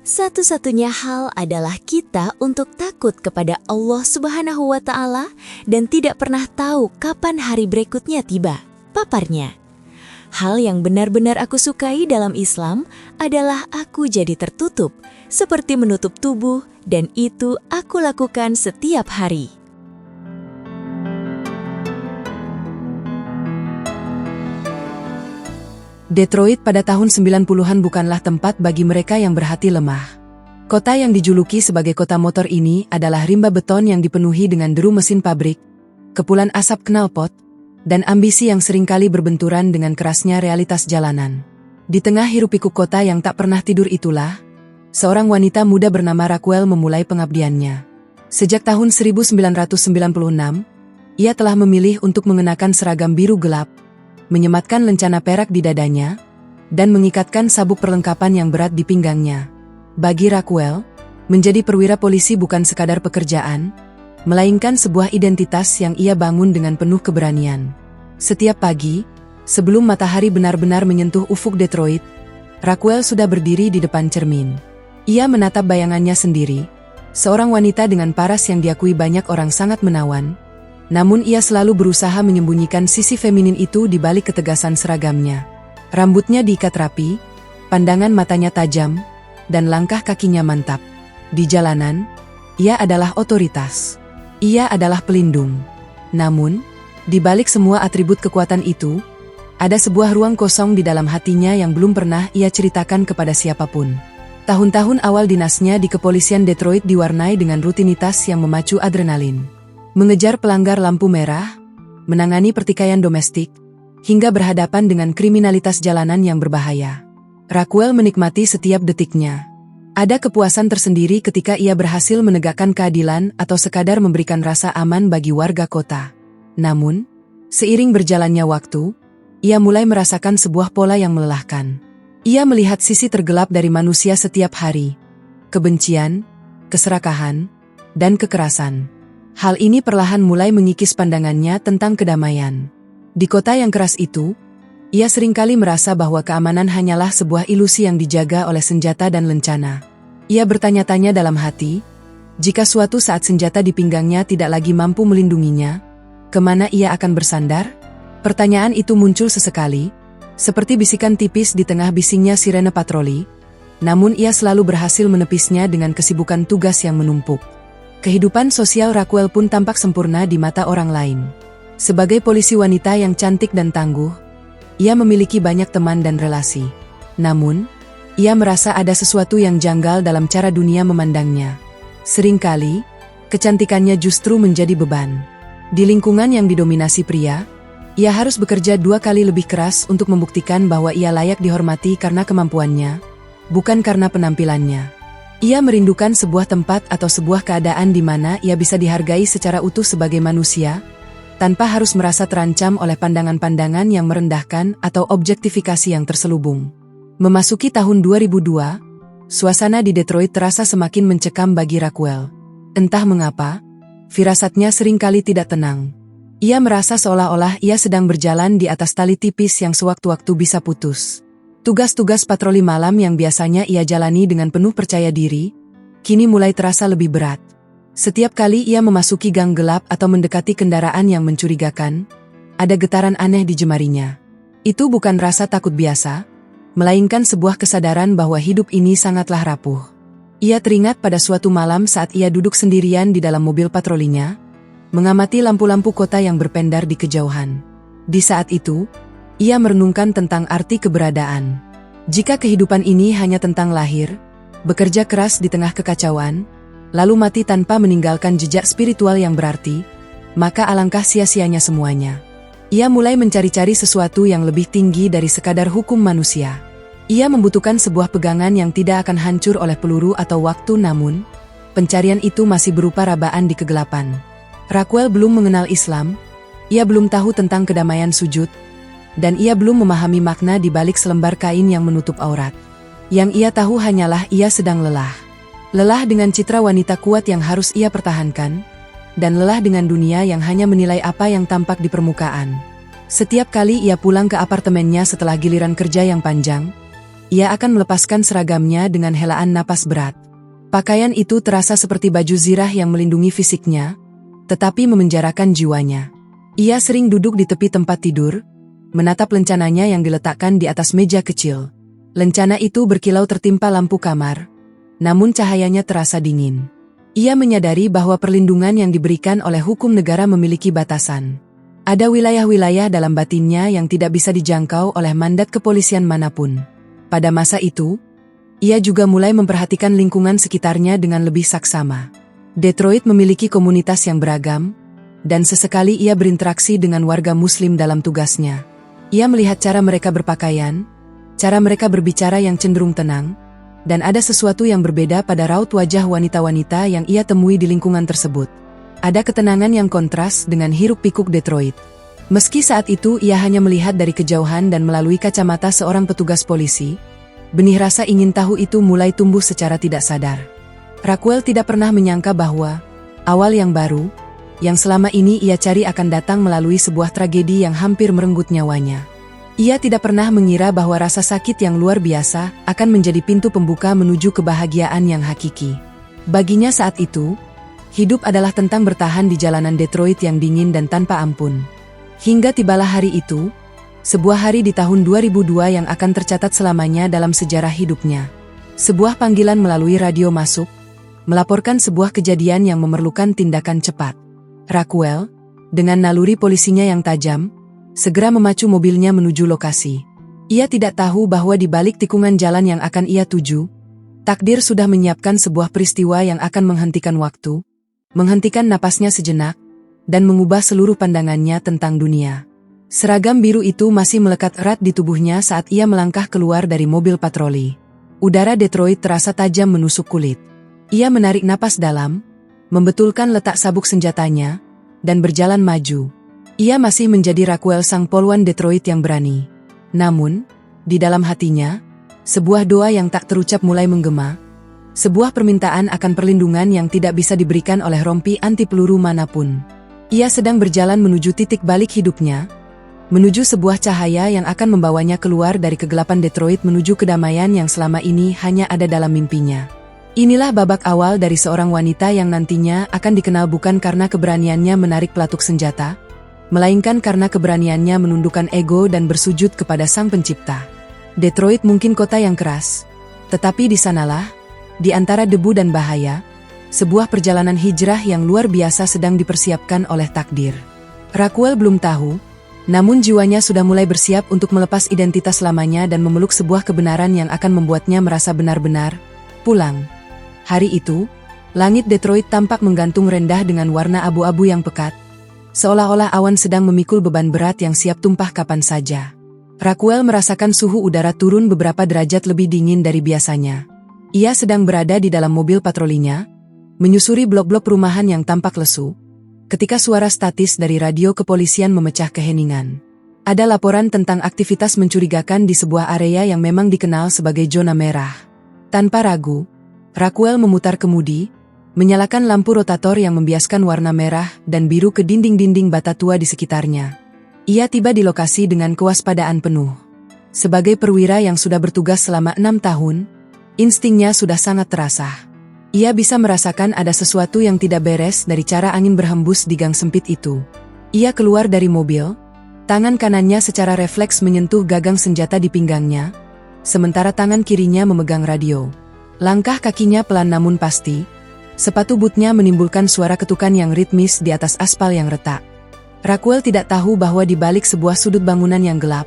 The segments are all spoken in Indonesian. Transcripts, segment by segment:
Satu-satunya hal adalah kita untuk takut kepada Allah Subhanahu wa Ta'ala dan tidak pernah tahu kapan hari berikutnya tiba. Paparnya, hal yang benar-benar aku sukai dalam Islam adalah aku jadi tertutup, seperti menutup tubuh, dan itu aku lakukan setiap hari. Detroit pada tahun 90-an bukanlah tempat bagi mereka yang berhati lemah. Kota yang dijuluki sebagai kota motor ini adalah rimba beton yang dipenuhi dengan deru mesin pabrik, kepulan asap knalpot, dan ambisi yang seringkali berbenturan dengan kerasnya realitas jalanan. Di tengah hiruk-pikuk kota yang tak pernah tidur itulah, seorang wanita muda bernama Raquel memulai pengabdiannya. Sejak tahun 1996, ia telah memilih untuk mengenakan seragam biru gelap, menyematkan lencana perak di dadanya, dan mengikatkan sabuk perlengkapan yang berat di pinggangnya. Bagi Raquel, menjadi perwira polisi bukan sekadar pekerjaan, melainkan sebuah identitas yang ia bangun dengan penuh keberanian. Setiap pagi, sebelum matahari benar-benar menyentuh ufuk Detroit, Raquel sudah berdiri di depan cermin. Ia menatap bayangannya sendiri, seorang wanita dengan paras yang diakui banyak orang sangat menawan, namun ia selalu berusaha menyembunyikan sisi feminin itu di balik ketegasan seragamnya. Rambutnya diikat rapi, pandangan matanya tajam, dan langkah kakinya mantap. Di jalanan, ia adalah otoritas. Ia adalah pelindung. Namun, di balik semua atribut kekuatan itu, ada sebuah ruang kosong di dalam hatinya yang belum pernah ia ceritakan kepada siapapun. Tahun-tahun awal dinasnya di kepolisian Detroit diwarnai dengan rutinitas yang memacu adrenalin. Mengejar pelanggar lampu merah, menangani pertikaian domestik, hingga berhadapan dengan kriminalitas jalanan yang berbahaya. Raquel menikmati setiap detiknya. Ada kepuasan tersendiri ketika ia berhasil menegakkan keadilan atau sekadar memberikan rasa aman bagi warga kota. Namun, seiring berjalannya waktu, ia mulai merasakan sebuah pola yang melelahkan. Ia melihat sisi tergelap dari manusia setiap hari. Kebencian, keserakahan, dan kekerasan. Hal ini perlahan mulai mengikis pandangannya tentang kedamaian. Di kota yang keras itu, ia seringkali merasa bahwa keamanan hanyalah sebuah ilusi yang dijaga oleh senjata dan lencana. Ia bertanya-tanya dalam hati, jika suatu saat senjata di pinggangnya tidak lagi mampu melindunginya, kemana ia akan bersandar? Pertanyaan itu muncul sesekali, seperti bisikan tipis di tengah bisingnya sirene patroli, namun ia selalu berhasil menepisnya dengan kesibukan tugas yang menumpuk. Kehidupan sosial Raquel pun tampak sempurna di mata orang lain. Sebagai polisi wanita yang cantik dan tangguh, ia memiliki banyak teman dan relasi. Namun, ia merasa ada sesuatu yang janggal dalam cara dunia memandangnya. Seringkali, kecantikannya justru menjadi beban. Di lingkungan yang didominasi pria, ia harus bekerja 2 kali lebih keras untuk membuktikan bahwa ia layak dihormati karena kemampuannya, bukan karena penampilannya. Ia merindukan sebuah tempat atau sebuah keadaan di mana ia bisa dihargai secara utuh sebagai manusia, tanpa harus merasa terancam oleh pandangan-pandangan yang merendahkan atau objektifikasi yang terselubung. Memasuki tahun 2002, suasana di Detroit terasa semakin mencekam bagi Raquel. Entah mengapa, firasatnya seringkali tidak tenang. Ia merasa seolah-olah ia sedang berjalan di atas tali tipis yang sewaktu-waktu bisa putus. Tugas-tugas patroli malam yang biasanya ia jalani dengan penuh percaya diri, kini mulai terasa lebih berat. Setiap kali ia memasuki gang gelap atau mendekati kendaraan yang mencurigakan, ada getaran aneh di jemarinya. Itu bukan rasa takut biasa, melainkan sebuah kesadaran bahwa hidup ini sangatlah rapuh. Ia teringat pada suatu malam saat ia duduk sendirian di dalam mobil patrolinya, mengamati lampu-lampu kota yang berpendar di kejauhan. Di saat itu, ia merenungkan tentang arti keberadaan. Jika kehidupan ini hanya tentang lahir, bekerja keras di tengah kekacauan, lalu mati tanpa meninggalkan jejak spiritual yang berarti, maka alangkah sia-sianya semuanya. Ia mulai mencari-cari sesuatu yang lebih tinggi dari sekadar hukum manusia. Ia membutuhkan sebuah pegangan yang tidak akan hancur oleh peluru atau waktu, namun pencarian itu masih berupa rabaan di kegelapan. Raquel belum mengenal Islam, ia belum tahu tentang kedamaian sujud, dan ia belum memahami makna di balik selembar kain yang menutup aurat. Yang ia tahu hanyalah ia sedang lelah. Lelah dengan citra wanita kuat yang harus ia pertahankan, dan lelah dengan dunia yang hanya menilai apa yang tampak di permukaan. Setiap kali ia pulang ke apartemennya setelah giliran kerja yang panjang, ia akan melepaskan seragamnya dengan helaan napas berat. Pakaian itu terasa seperti baju zirah yang melindungi fisiknya, tetapi memenjarakan jiwanya. Ia sering duduk di tepi tempat tidur, menatap lencananya yang diletakkan di atas meja kecil. Lencana itu berkilau tertimpa lampu kamar, namun cahayanya terasa dingin. Ia menyadari bahwa perlindungan yang diberikan oleh hukum negara memiliki batasan. Ada wilayah-wilayah dalam batinnya yang tidak bisa dijangkau oleh mandat kepolisian manapun. Pada masa itu, ia juga mulai memperhatikan lingkungan sekitarnya dengan lebih saksama. Detroit memiliki komunitas yang beragam, dan sesekali ia berinteraksi dengan warga muslim dalam tugasnya. Ia melihat cara mereka berpakaian, cara mereka berbicara yang cenderung tenang, dan ada sesuatu yang berbeda pada raut wajah wanita-wanita yang ia temui di lingkungan tersebut. Ada ketenangan yang kontras dengan hiruk-pikuk Detroit. Meski saat itu ia hanya melihat dari kejauhan dan melalui kacamata seorang petugas polisi, benih rasa ingin tahu itu mulai tumbuh secara tidak sadar. Raquel tidak pernah menyangka bahwa awal yang baru, yang selama ini ia cari akan datang melalui sebuah tragedi yang hampir merenggut nyawanya. Ia tidak pernah mengira bahwa rasa sakit yang luar biasa akan menjadi pintu pembuka menuju kebahagiaan yang hakiki. Baginya saat itu, hidup adalah tentang bertahan di jalanan Detroit yang dingin dan tanpa ampun. Hingga tibalah hari itu, sebuah hari di tahun 2002 yang akan tercatat selamanya dalam sejarah hidupnya. Sebuah panggilan melalui radio masuk, melaporkan sebuah kejadian yang memerlukan tindakan cepat. Raquel, dengan naluri polisinya yang tajam, segera memacu mobilnya menuju lokasi. Ia tidak tahu bahwa di balik tikungan jalan yang akan ia tuju, takdir sudah menyiapkan sebuah peristiwa yang akan menghentikan waktu, menghentikan napasnya sejenak, dan mengubah seluruh pandangannya tentang dunia. Seragam biru itu masih melekat erat di tubuhnya saat ia melangkah keluar dari mobil patroli. Udara Detroit terasa tajam menusuk kulit. Ia menarik napas dalam, membetulkan letak sabuk senjatanya, dan berjalan maju. Ia masih menjadi Raquel sang polwan Detroit yang berani. Namun, di dalam hatinya, sebuah doa yang tak terucap mulai menggema. Sebuah permintaan akan perlindungan yang tidak bisa diberikan oleh rompi anti peluru manapun. Ia sedang berjalan menuju titik balik hidupnya, menuju sebuah cahaya yang akan membawanya keluar dari kegelapan Detroit menuju kedamaian yang selama ini hanya ada dalam mimpinya. Inilah babak awal dari seorang wanita yang nantinya akan dikenal bukan karena keberaniannya menarik pelatuk senjata, melainkan karena keberaniannya menundukkan ego dan bersujud kepada Sang Pencipta. Detroit mungkin kota yang keras, tetapi di sanalah, di antara debu dan bahaya, sebuah perjalanan hijrah yang luar biasa sedang dipersiapkan oleh takdir. Raquel belum tahu, namun jiwanya sudah mulai bersiap untuk melepas identitas lamanya dan memeluk sebuah kebenaran yang akan membuatnya merasa benar-benar pulang. Hari itu, langit Detroit tampak menggantung rendah dengan warna abu-abu yang pekat, seolah-olah awan sedang memikul beban berat yang siap tumpah kapan saja. Raquel merasakan suhu udara turun beberapa derajat lebih dingin dari biasanya. Ia sedang berada di dalam mobil patrolinya, menyusuri blok-blok perumahan yang tampak lesu, ketika suara statis dari radio kepolisian memecah keheningan. Ada laporan tentang aktivitas mencurigakan di sebuah area yang memang dikenal sebagai zona merah. Tanpa ragu, Raquel memutar kemudi, menyalakan lampu rotator yang membiaskan warna merah dan biru ke dinding-dinding bata tua di sekitarnya. Ia tiba di lokasi dengan kewaspadaan penuh. Sebagai perwira yang sudah bertugas selama 6 tahun, instingnya sudah sangat terasa. Ia bisa merasakan ada sesuatu yang tidak beres dari cara angin berhembus di gang sempit itu. Ia keluar dari mobil, tangan kanannya secara refleks menyentuh gagang senjata di pinggangnya, sementara tangan kirinya memegang radio. Langkah kakinya pelan namun pasti, sepatu bootnya menimbulkan suara ketukan yang ritmis di atas aspal yang retak. Raquel tidak tahu bahwa di balik sebuah sudut bangunan yang gelap,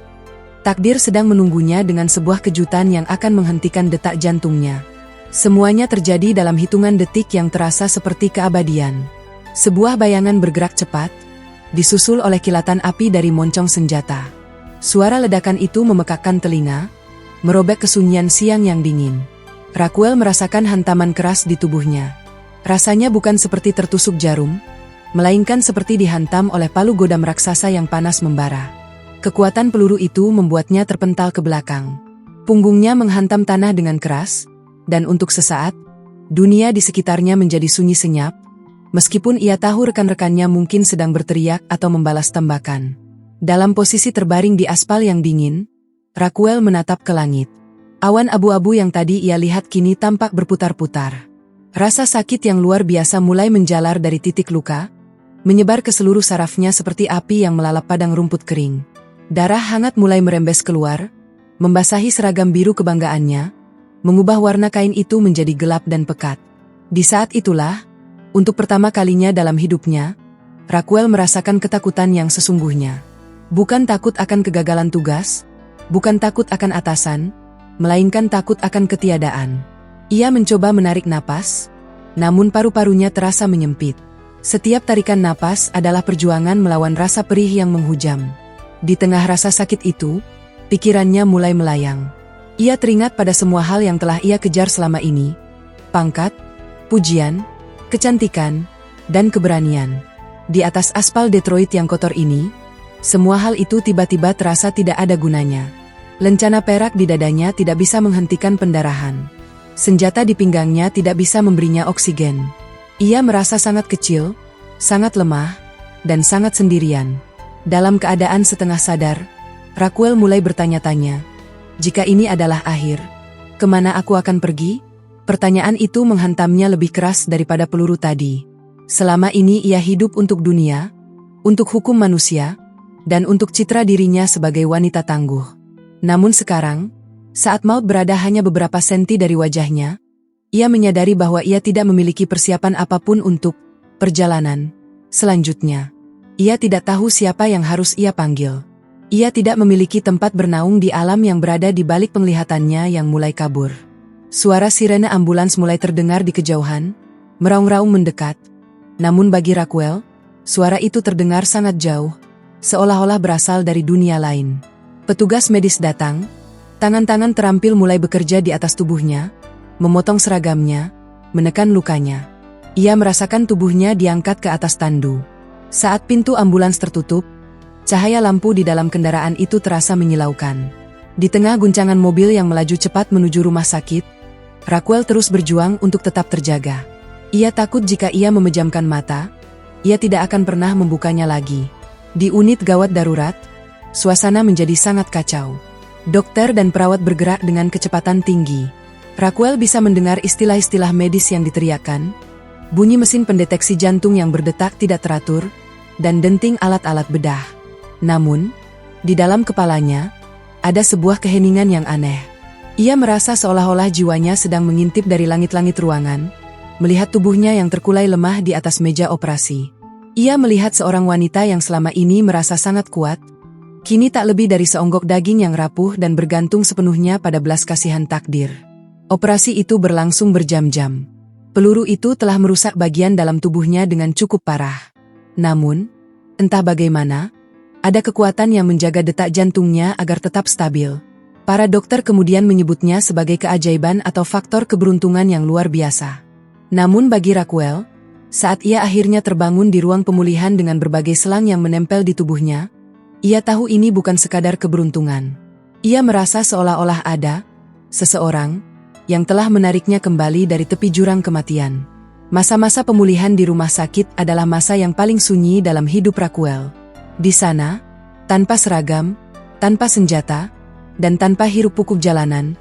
takdir sedang menunggunya dengan sebuah kejutan yang akan menghentikan detak jantungnya. Semuanya terjadi dalam hitungan detik yang terasa seperti keabadian. Sebuah bayangan bergerak cepat, disusul oleh kilatan api dari moncong senjata. Suara ledakan itu memekakkan telinga, merobek kesunyian siang yang dingin. Raquel merasakan hantaman keras di tubuhnya. Rasanya bukan seperti tertusuk jarum, melainkan seperti dihantam oleh palu godam raksasa yang panas membara. Kekuatan peluru itu membuatnya terpental ke belakang. Punggungnya menghantam tanah dengan keras, dan untuk sesaat, dunia di sekitarnya menjadi sunyi senyap, meskipun ia tahu rekan-rekannya mungkin sedang berteriak atau membalas tembakan. Dalam posisi terbaring di aspal yang dingin, Raquel menatap ke langit. Awan abu-abu yang tadi ia lihat kini tampak berputar-putar. Rasa sakit yang luar biasa mulai menjalar dari titik luka, menyebar ke seluruh sarafnya seperti api yang melalap padang rumput kering. Darah hangat mulai merembes keluar, membasahi seragam biru kebanggaannya, mengubah warna kain itu menjadi gelap dan pekat. Di saat itulah, untuk pertama kalinya dalam hidupnya, Raquel merasakan ketakutan yang sesungguhnya. Bukan takut akan kegagalan tugas, bukan takut akan atasan, melainkan takut akan ketiadaan. Ia mencoba menarik napas, namun paru-parunya terasa menyempit. Setiap tarikan napas adalah perjuangan melawan rasa perih yang menghujam. Di tengah rasa sakit itu, pikirannya mulai melayang. Ia teringat pada semua hal yang telah ia kejar selama ini. Pangkat, pujian, kecantikan, dan keberanian. Di atas aspal Detroit yang kotor ini, semua hal itu tiba-tiba terasa tidak ada gunanya. Lencana perak di dadanya tidak bisa menghentikan pendarahan. Senjata di pinggangnya tidak bisa memberinya oksigen. Ia merasa sangat kecil, sangat lemah, dan sangat sendirian. Dalam keadaan setengah sadar, Raquel mulai bertanya-tanya, jika ini adalah akhir, kemana aku akan pergi? Pertanyaan itu menghantamnya lebih keras daripada peluru tadi. Selama ini ia hidup untuk dunia, untuk hukum manusia, dan untuk citra dirinya sebagai wanita tangguh. Namun sekarang, saat maut berada hanya beberapa senti dari wajahnya, ia menyadari bahwa ia tidak memiliki persiapan apapun untuk perjalanan selanjutnya. Ia tidak tahu siapa yang harus ia panggil. Ia tidak memiliki tempat bernaung di alam yang berada di balik penglihatannya yang mulai kabur. Suara sirene ambulans mulai terdengar di kejauhan, meraung-raung mendekat. Namun bagi Raquel, suara itu terdengar sangat jauh, seolah-olah berasal dari dunia lain. Petugas medis datang, tangan-tangan terampil mulai bekerja di atas tubuhnya, memotong seragamnya, menekan lukanya. Ia merasakan tubuhnya diangkat ke atas tandu. Saat pintu ambulans tertutup, cahaya lampu di dalam kendaraan itu terasa menyilaukan. Di tengah guncangan mobil yang melaju cepat menuju rumah sakit, Raquel terus berjuang untuk tetap terjaga. Ia takut jika ia memejamkan mata, ia tidak akan pernah membukanya lagi. Di unit gawat darurat, suasana menjadi sangat kacau. Dokter dan perawat bergerak dengan kecepatan tinggi. Raquel bisa mendengar istilah-istilah medis yang diteriakkan, bunyi mesin pendeteksi jantung yang berdetak tidak teratur, dan denting alat-alat bedah. Namun, di dalam kepalanya, ada sebuah keheningan yang aneh. Ia merasa seolah-olah jiwanya sedang mengintip dari langit-langit ruangan, melihat tubuhnya yang terkulai lemah di atas meja operasi. Ia melihat seorang wanita yang selama ini merasa sangat kuat, kini tak lebih dari seonggok daging yang rapuh dan bergantung sepenuhnya pada belas kasihan takdir. Operasi itu berlangsung berjam-jam. Peluru itu telah merusak bagian dalam tubuhnya dengan cukup parah. Namun, entah bagaimana, ada kekuatan yang menjaga detak jantungnya agar tetap stabil. Para dokter kemudian menyebutnya sebagai keajaiban atau faktor keberuntungan yang luar biasa. Namun bagi Raquel, saat ia akhirnya terbangun di ruang pemulihan dengan berbagai selang yang menempel di tubuhnya, ia tahu ini bukan sekadar keberuntungan. Ia merasa seolah-olah ada seseorang yang telah menariknya kembali dari tepi jurang kematian. Masa-masa pemulihan di rumah sakit adalah masa yang paling sunyi dalam hidup Raquel. Di sana, tanpa seragam, tanpa senjata, dan tanpa hiruk-pikuk jalanan,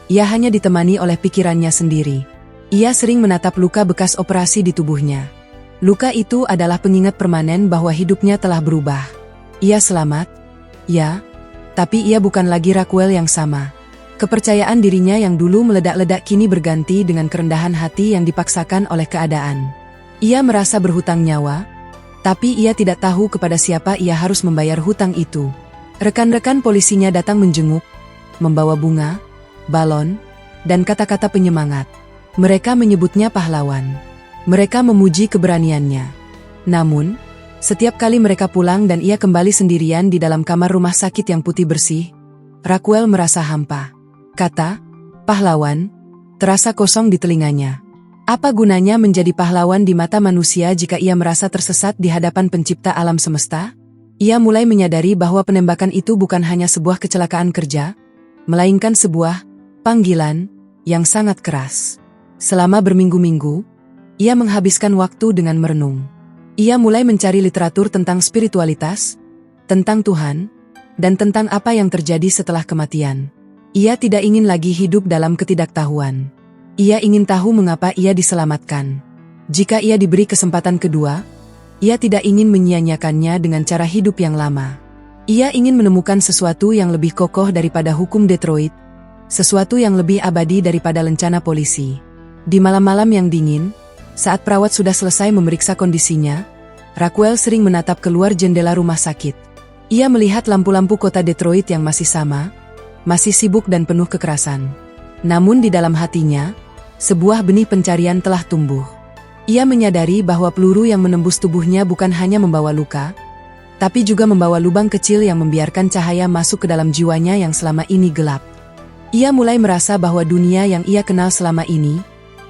ia hanya ditemani oleh pikirannya sendiri. Ia sering menatap luka bekas operasi di tubuhnya. Luka itu adalah pengingat permanen bahwa hidupnya telah berubah. Ia selamat, ya, tapi ia bukan lagi Raquel yang sama. Kepercayaan dirinya yang dulu meledak-ledak kini berganti dengan kerendahan hati yang dipaksakan oleh keadaan. Ia merasa berhutang nyawa, tapi ia tidak tahu kepada siapa ia harus membayar hutang itu. Rekan-rekan polisinya datang menjenguk, membawa bunga, balon, dan kata-kata penyemangat. Mereka menyebutnya pahlawan. Mereka memuji keberaniannya. Namun, setiap kali mereka pulang dan ia kembali sendirian di dalam kamar rumah sakit yang putih bersih, Raquel merasa hampa. Kata, pahlawan, terasa kosong di telinganya. Apa gunanya menjadi pahlawan di mata manusia jika ia merasa tersesat di hadapan pencipta alam semesta? Ia mulai menyadari bahwa penembakan itu bukan hanya sebuah kecelakaan kerja, melainkan sebuah panggilan yang sangat keras. Selama berminggu-minggu, ia menghabiskan waktu dengan merenung. Ia mulai mencari literatur tentang spiritualitas, tentang Tuhan, dan tentang apa yang terjadi setelah kematian. Ia tidak ingin lagi hidup dalam ketidaktahuan. Ia ingin tahu mengapa ia diselamatkan. Jika ia diberi kesempatan kedua, ia tidak ingin menyia-nyiakannya dengan cara hidup yang lama. Ia ingin menemukan sesuatu yang lebih kokoh daripada hukum Detroit, sesuatu yang lebih abadi daripada lencana polisi. Di malam-malam yang dingin, saat perawat sudah selesai memeriksa kondisinya, Raquel sering menatap keluar jendela rumah sakit. Ia melihat lampu-lampu kota Detroit yang masih sama, masih sibuk dan penuh kekerasan. Namun di dalam hatinya, sebuah benih pencarian telah tumbuh. Ia menyadari bahwa peluru yang menembus tubuhnya bukan hanya membawa luka, tapi juga membawa lubang kecil yang membiarkan cahaya masuk ke dalam jiwanya yang selama ini gelap. Ia mulai merasa bahwa dunia yang ia kenal selama ini,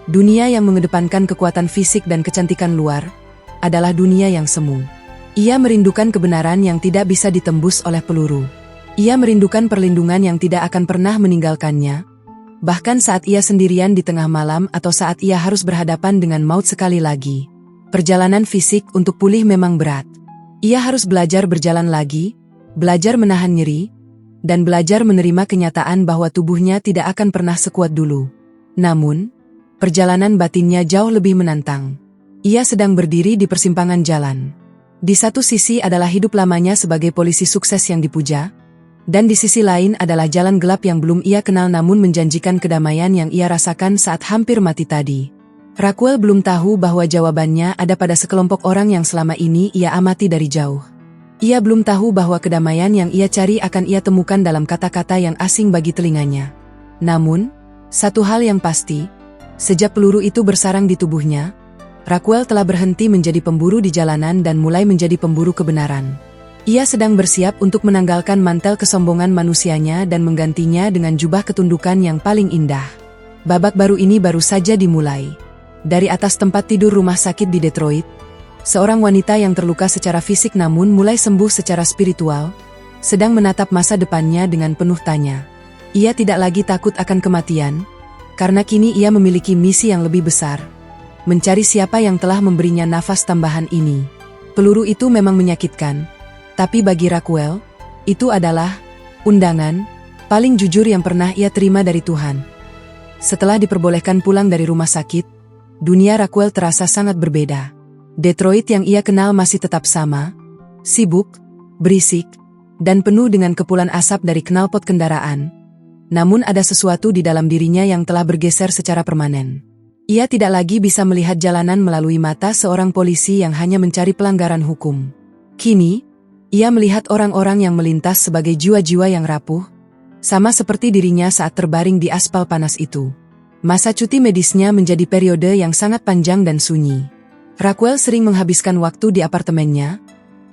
dunia yang mengedepankan kekuatan fisik dan kecantikan luar, adalah dunia yang semu. Ia merindukan kebenaran yang tidak bisa ditembus oleh peluru. Ia merindukan perlindungan yang tidak akan pernah meninggalkannya, bahkan saat ia sendirian di tengah malam atau saat ia harus berhadapan dengan maut sekali lagi. Perjalanan fisik untuk pulih memang berat. Ia harus belajar berjalan lagi, belajar menahan nyeri, dan belajar menerima kenyataan bahwa tubuhnya tidak akan pernah sekuat dulu. Namun, perjalanan batinnya jauh lebih menantang. Ia sedang berdiri di persimpangan jalan. Di satu sisi adalah hidup lamanya sebagai polisi sukses yang dipuja, dan di sisi lain adalah jalan gelap yang belum ia kenal namun menjanjikan kedamaian yang ia rasakan saat hampir mati tadi. Raquel belum tahu bahwa jawabannya ada pada sekelompok orang yang selama ini ia amati dari jauh. Ia belum tahu bahwa kedamaian yang ia cari akan ia temukan dalam kata-kata yang asing bagi telinganya. Namun, satu hal yang pasti, sejak peluru itu bersarang di tubuhnya, Raquel telah berhenti menjadi pemburu di jalanan dan mulai menjadi pemburu kebenaran. Ia sedang bersiap untuk menanggalkan mantel kesombongan manusianya dan menggantinya dengan jubah ketundukan yang paling indah. Babak baru ini baru saja dimulai. Dari atas tempat tidur rumah sakit di Detroit, seorang wanita yang terluka secara fisik namun mulai sembuh secara spiritual, sedang menatap masa depannya dengan penuh tanya. Ia tidak lagi takut akan kematian, karena kini ia memiliki misi yang lebih besar. Mencari siapa yang telah memberinya nafas tambahan ini. Peluru itu memang menyakitkan, tapi bagi Raquel, itu adalah undangan paling jujur yang pernah ia terima dari Tuhan. Setelah diperbolehkan pulang dari rumah sakit, dunia Raquel terasa sangat berbeda. Detroit yang ia kenal masih tetap sama, sibuk, berisik, dan penuh dengan kepulan asap dari knalpot kendaraan. Namun ada sesuatu di dalam dirinya yang telah bergeser secara permanen. Ia tidak lagi bisa melihat jalanan melalui mata seorang polisi yang hanya mencari pelanggaran hukum. Kini, ia melihat orang-orang yang melintas sebagai jiwa-jiwa yang rapuh, sama seperti dirinya saat terbaring di aspal panas itu. Masa cuti medisnya menjadi periode yang sangat panjang dan sunyi. Raquel sering menghabiskan waktu di apartemennya,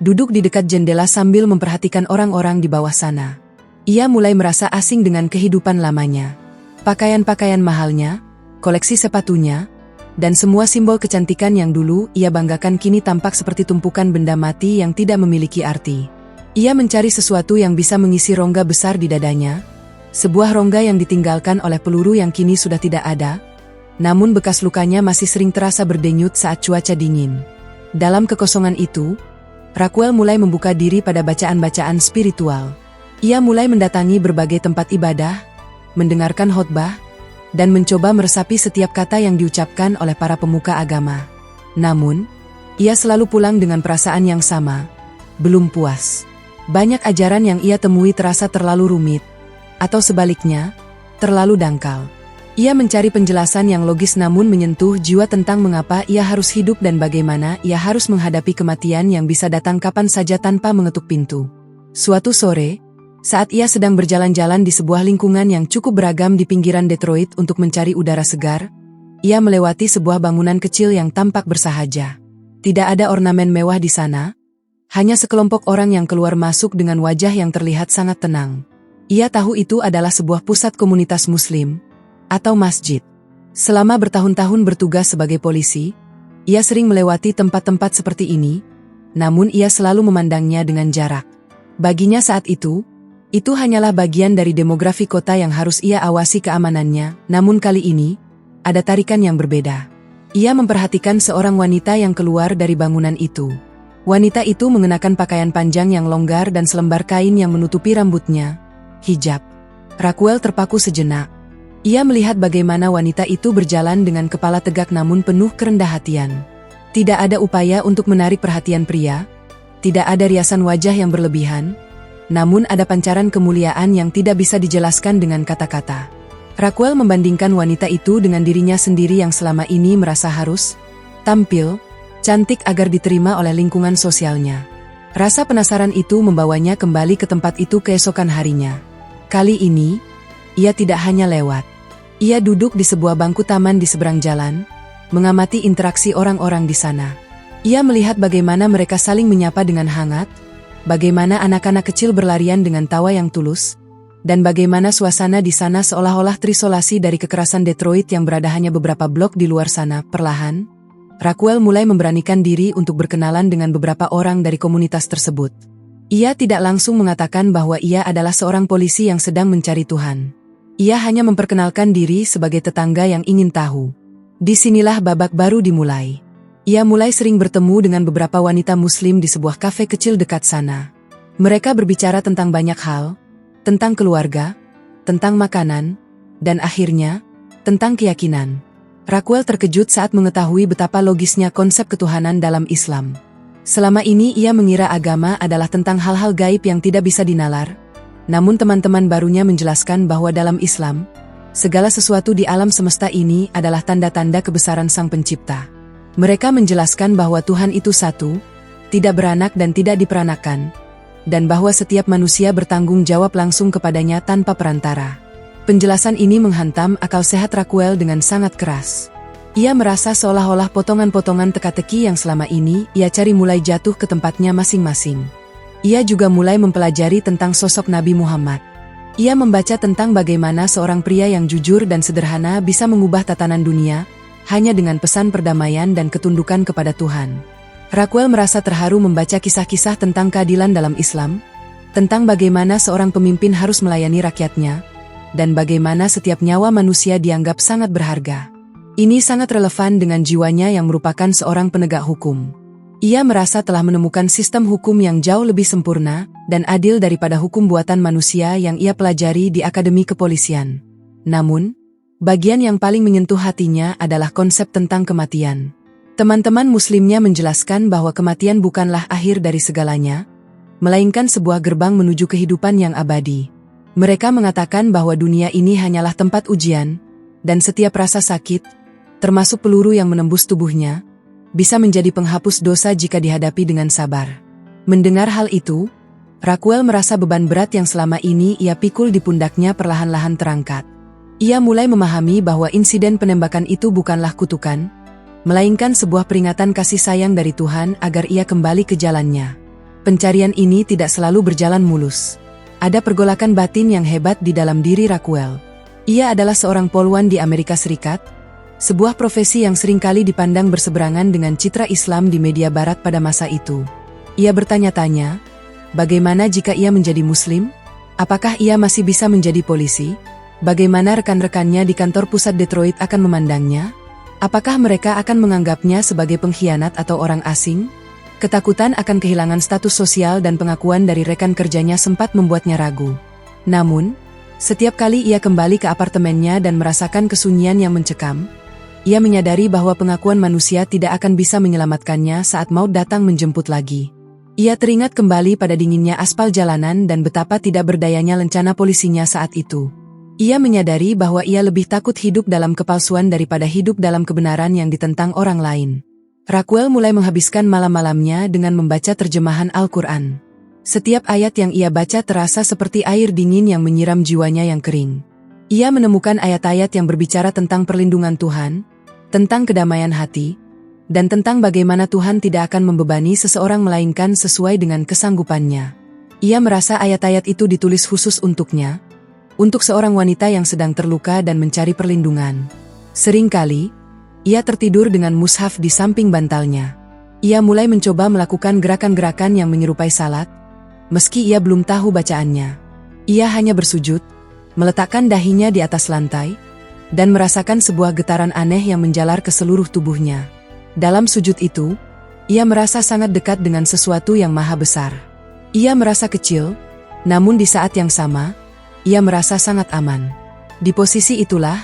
duduk di dekat jendela sambil memperhatikan orang-orang di bawah sana. Ia mulai merasa asing dengan kehidupan lamanya. Pakaian-pakaian mahalnya, koleksi sepatunya, dan semua simbol kecantikan yang dulu ia banggakan kini tampak seperti tumpukan benda mati yang tidak memiliki arti. Ia mencari sesuatu yang bisa mengisi rongga besar di dadanya, sebuah rongga yang ditinggalkan oleh peluru yang kini sudah tidak ada, namun bekas lukanya masih sering terasa berdenyut saat cuaca dingin. Dalam kekosongan itu, Raquel mulai membuka diri pada bacaan-bacaan spiritual. Ia mulai mendatangi berbagai tempat ibadah, mendengarkan khotbah, dan mencoba meresapi setiap kata yang diucapkan oleh para pemuka agama. Namun, ia selalu pulang dengan perasaan yang sama, belum puas. Banyak ajaran yang ia temui terasa terlalu rumit, atau sebaliknya, terlalu dangkal. Ia mencari penjelasan yang logis namun menyentuh jiwa tentang mengapa ia harus hidup dan bagaimana ia harus menghadapi kematian yang bisa datang kapan saja tanpa mengetuk pintu. Suatu sore, saat ia sedang berjalan-jalan di sebuah lingkungan yang cukup beragam di pinggiran Detroit untuk mencari udara segar, ia melewati sebuah bangunan kecil yang tampak bersahaja. Tidak ada ornamen mewah di sana, hanya sekelompok orang yang keluar masuk dengan wajah yang terlihat sangat tenang. Ia tahu itu adalah sebuah pusat komunitas Muslim, atau masjid. Selama bertahun-tahun bertugas sebagai polisi, ia sering melewati tempat-tempat seperti ini, namun ia selalu memandangnya dengan jarak. Baginya saat itu hanyalah bagian dari demografi kota yang harus ia awasi keamanannya, namun kali ini, ada tarikan yang berbeda. Ia memperhatikan seorang wanita yang keluar dari bangunan itu. Wanita itu mengenakan pakaian panjang yang longgar dan selembar kain yang menutupi rambutnya, hijab. Raquel terpaku sejenak. Ia melihat bagaimana wanita itu berjalan dengan kepala tegak namun penuh kerendah hatian. Tidak ada upaya untuk menarik perhatian pria, tidak ada riasan wajah yang berlebihan, namun ada pancaran kemuliaan yang tidak bisa dijelaskan dengan kata-kata. Raquel membandingkan wanita itu dengan dirinya sendiri yang selama ini merasa harus tampil cantik agar diterima oleh lingkungan sosialnya. Rasa penasaran itu membawanya kembali ke tempat itu keesokan harinya. Kali ini, ia tidak hanya lewat. Ia duduk di sebuah bangku taman di seberang jalan, mengamati interaksi orang-orang di sana. Ia melihat bagaimana mereka saling menyapa dengan hangat, bagaimana anak-anak kecil berlarian dengan tawa yang tulus, dan bagaimana suasana di sana seolah-olah terisolasi dari kekerasan Detroit yang berada hanya beberapa blok di luar sana. Perlahan, Raquel mulai memberanikan diri untuk berkenalan dengan beberapa orang dari komunitas tersebut. Ia tidak langsung mengatakan bahwa ia adalah seorang polisi yang sedang mencari Tuhan. Ia hanya memperkenalkan diri sebagai tetangga yang ingin tahu. Disinilah babak baru dimulai. Ia mulai sering bertemu dengan beberapa wanita muslim di sebuah kafe kecil dekat sana. Mereka berbicara tentang banyak hal, tentang keluarga, tentang makanan, dan akhirnya, tentang keyakinan. Raquel terkejut saat mengetahui betapa logisnya konsep ketuhanan dalam Islam. Selama ini ia mengira agama adalah tentang hal-hal gaib yang tidak bisa dinalar, namun teman-teman barunya menjelaskan bahwa dalam Islam, segala sesuatu di alam semesta ini adalah tanda-tanda kebesaran Sang Pencipta. Mereka menjelaskan bahwa Tuhan itu satu, tidak beranak dan tidak diperanakan, dan bahwa setiap manusia bertanggung jawab langsung kepadanya tanpa perantara. Penjelasan ini menghantam akal sehat Raquel dengan sangat keras. Ia merasa seolah-olah potongan-potongan teka-teki yang selama ini ia cari mulai jatuh ke tempatnya masing-masing. Ia juga mulai mempelajari tentang sosok Nabi Muhammad. Ia membaca tentang bagaimana seorang pria yang jujur dan sederhana bisa mengubah tatanan dunia, hanya dengan pesan perdamaian dan ketundukan kepada Tuhan. Raquel merasa terharu membaca kisah-kisah tentang keadilan dalam Islam, tentang bagaimana seorang pemimpin harus melayani rakyatnya, dan bagaimana setiap nyawa manusia dianggap sangat berharga. Ini sangat relevan dengan jiwanya yang merupakan seorang penegak hukum. Ia merasa telah menemukan sistem hukum yang jauh lebih sempurna dan adil daripada hukum buatan manusia yang ia pelajari di Akademi Kepolisian. Namun, bagian yang paling menyentuh hatinya adalah konsep tentang kematian. Teman-teman muslimnya menjelaskan bahwa kematian bukanlah akhir dari segalanya, melainkan sebuah gerbang menuju kehidupan yang abadi. Mereka mengatakan bahwa dunia ini hanyalah tempat ujian, dan setiap rasa sakit, termasuk peluru yang menembus tubuhnya, bisa menjadi penghapus dosa jika dihadapi dengan sabar. Mendengar hal itu, Raquel merasa beban berat yang selama ini ia pikul di pundaknya perlahan-lahan terangkat. Ia mulai memahami bahwa insiden penembakan itu bukanlah kutukan, melainkan sebuah peringatan kasih sayang dari Tuhan agar ia kembali ke jalannya. Pencarian ini tidak selalu berjalan mulus. Ada pergolakan batin yang hebat di dalam diri Raquel. Ia adalah seorang poluan di Amerika Serikat, sebuah profesi yang seringkali dipandang berseberangan dengan citra Islam di media barat pada masa itu. Ia bertanya-tanya, bagaimana jika ia menjadi Muslim? Apakah ia masih bisa menjadi polisi? Bagaimana rekan-rekannya di kantor pusat Detroit akan memandangnya? Apakah mereka akan menganggapnya sebagai pengkhianat atau orang asing? Ketakutan akan kehilangan status sosial dan pengakuan dari rekan kerjanya sempat membuatnya ragu. Namun, setiap kali ia kembali ke apartemennya dan merasakan kesunyian yang mencekam, ia menyadari bahwa pengakuan manusia tidak akan bisa menyelamatkannya saat maut datang menjemput lagi. Ia teringat kembali pada dinginnya aspal jalanan dan betapa tidak berdayanya lencana polisinya saat itu. Ia menyadari bahwa ia lebih takut hidup dalam kepalsuan daripada hidup dalam kebenaran yang ditentang orang lain. Raquel mulai menghabiskan malam-malamnya dengan membaca terjemahan Al-Quran. Setiap ayat yang ia baca terasa seperti air dingin yang menyiram jiwanya yang kering. Ia menemukan ayat-ayat yang berbicara tentang perlindungan Tuhan, tentang kedamaian hati, dan tentang bagaimana Tuhan tidak akan membebani seseorang melainkan sesuai dengan kesanggupannya. Ia merasa ayat-ayat itu ditulis khusus untuknya, untuk seorang wanita yang sedang terluka dan mencari perlindungan. Seringkali, ia tertidur dengan mushaf di samping bantalnya. Ia mulai mencoba melakukan gerakan-gerakan yang menyerupai salat, meski ia belum tahu bacaannya. Ia hanya bersujud, meletakkan dahinya di atas lantai, dan merasakan sebuah getaran aneh yang menjalar ke seluruh tubuhnya. Dalam sujud itu, ia merasa sangat dekat dengan sesuatu yang maha besar. Ia merasa kecil, namun di saat yang sama, ia merasa sangat aman. Di posisi itulah,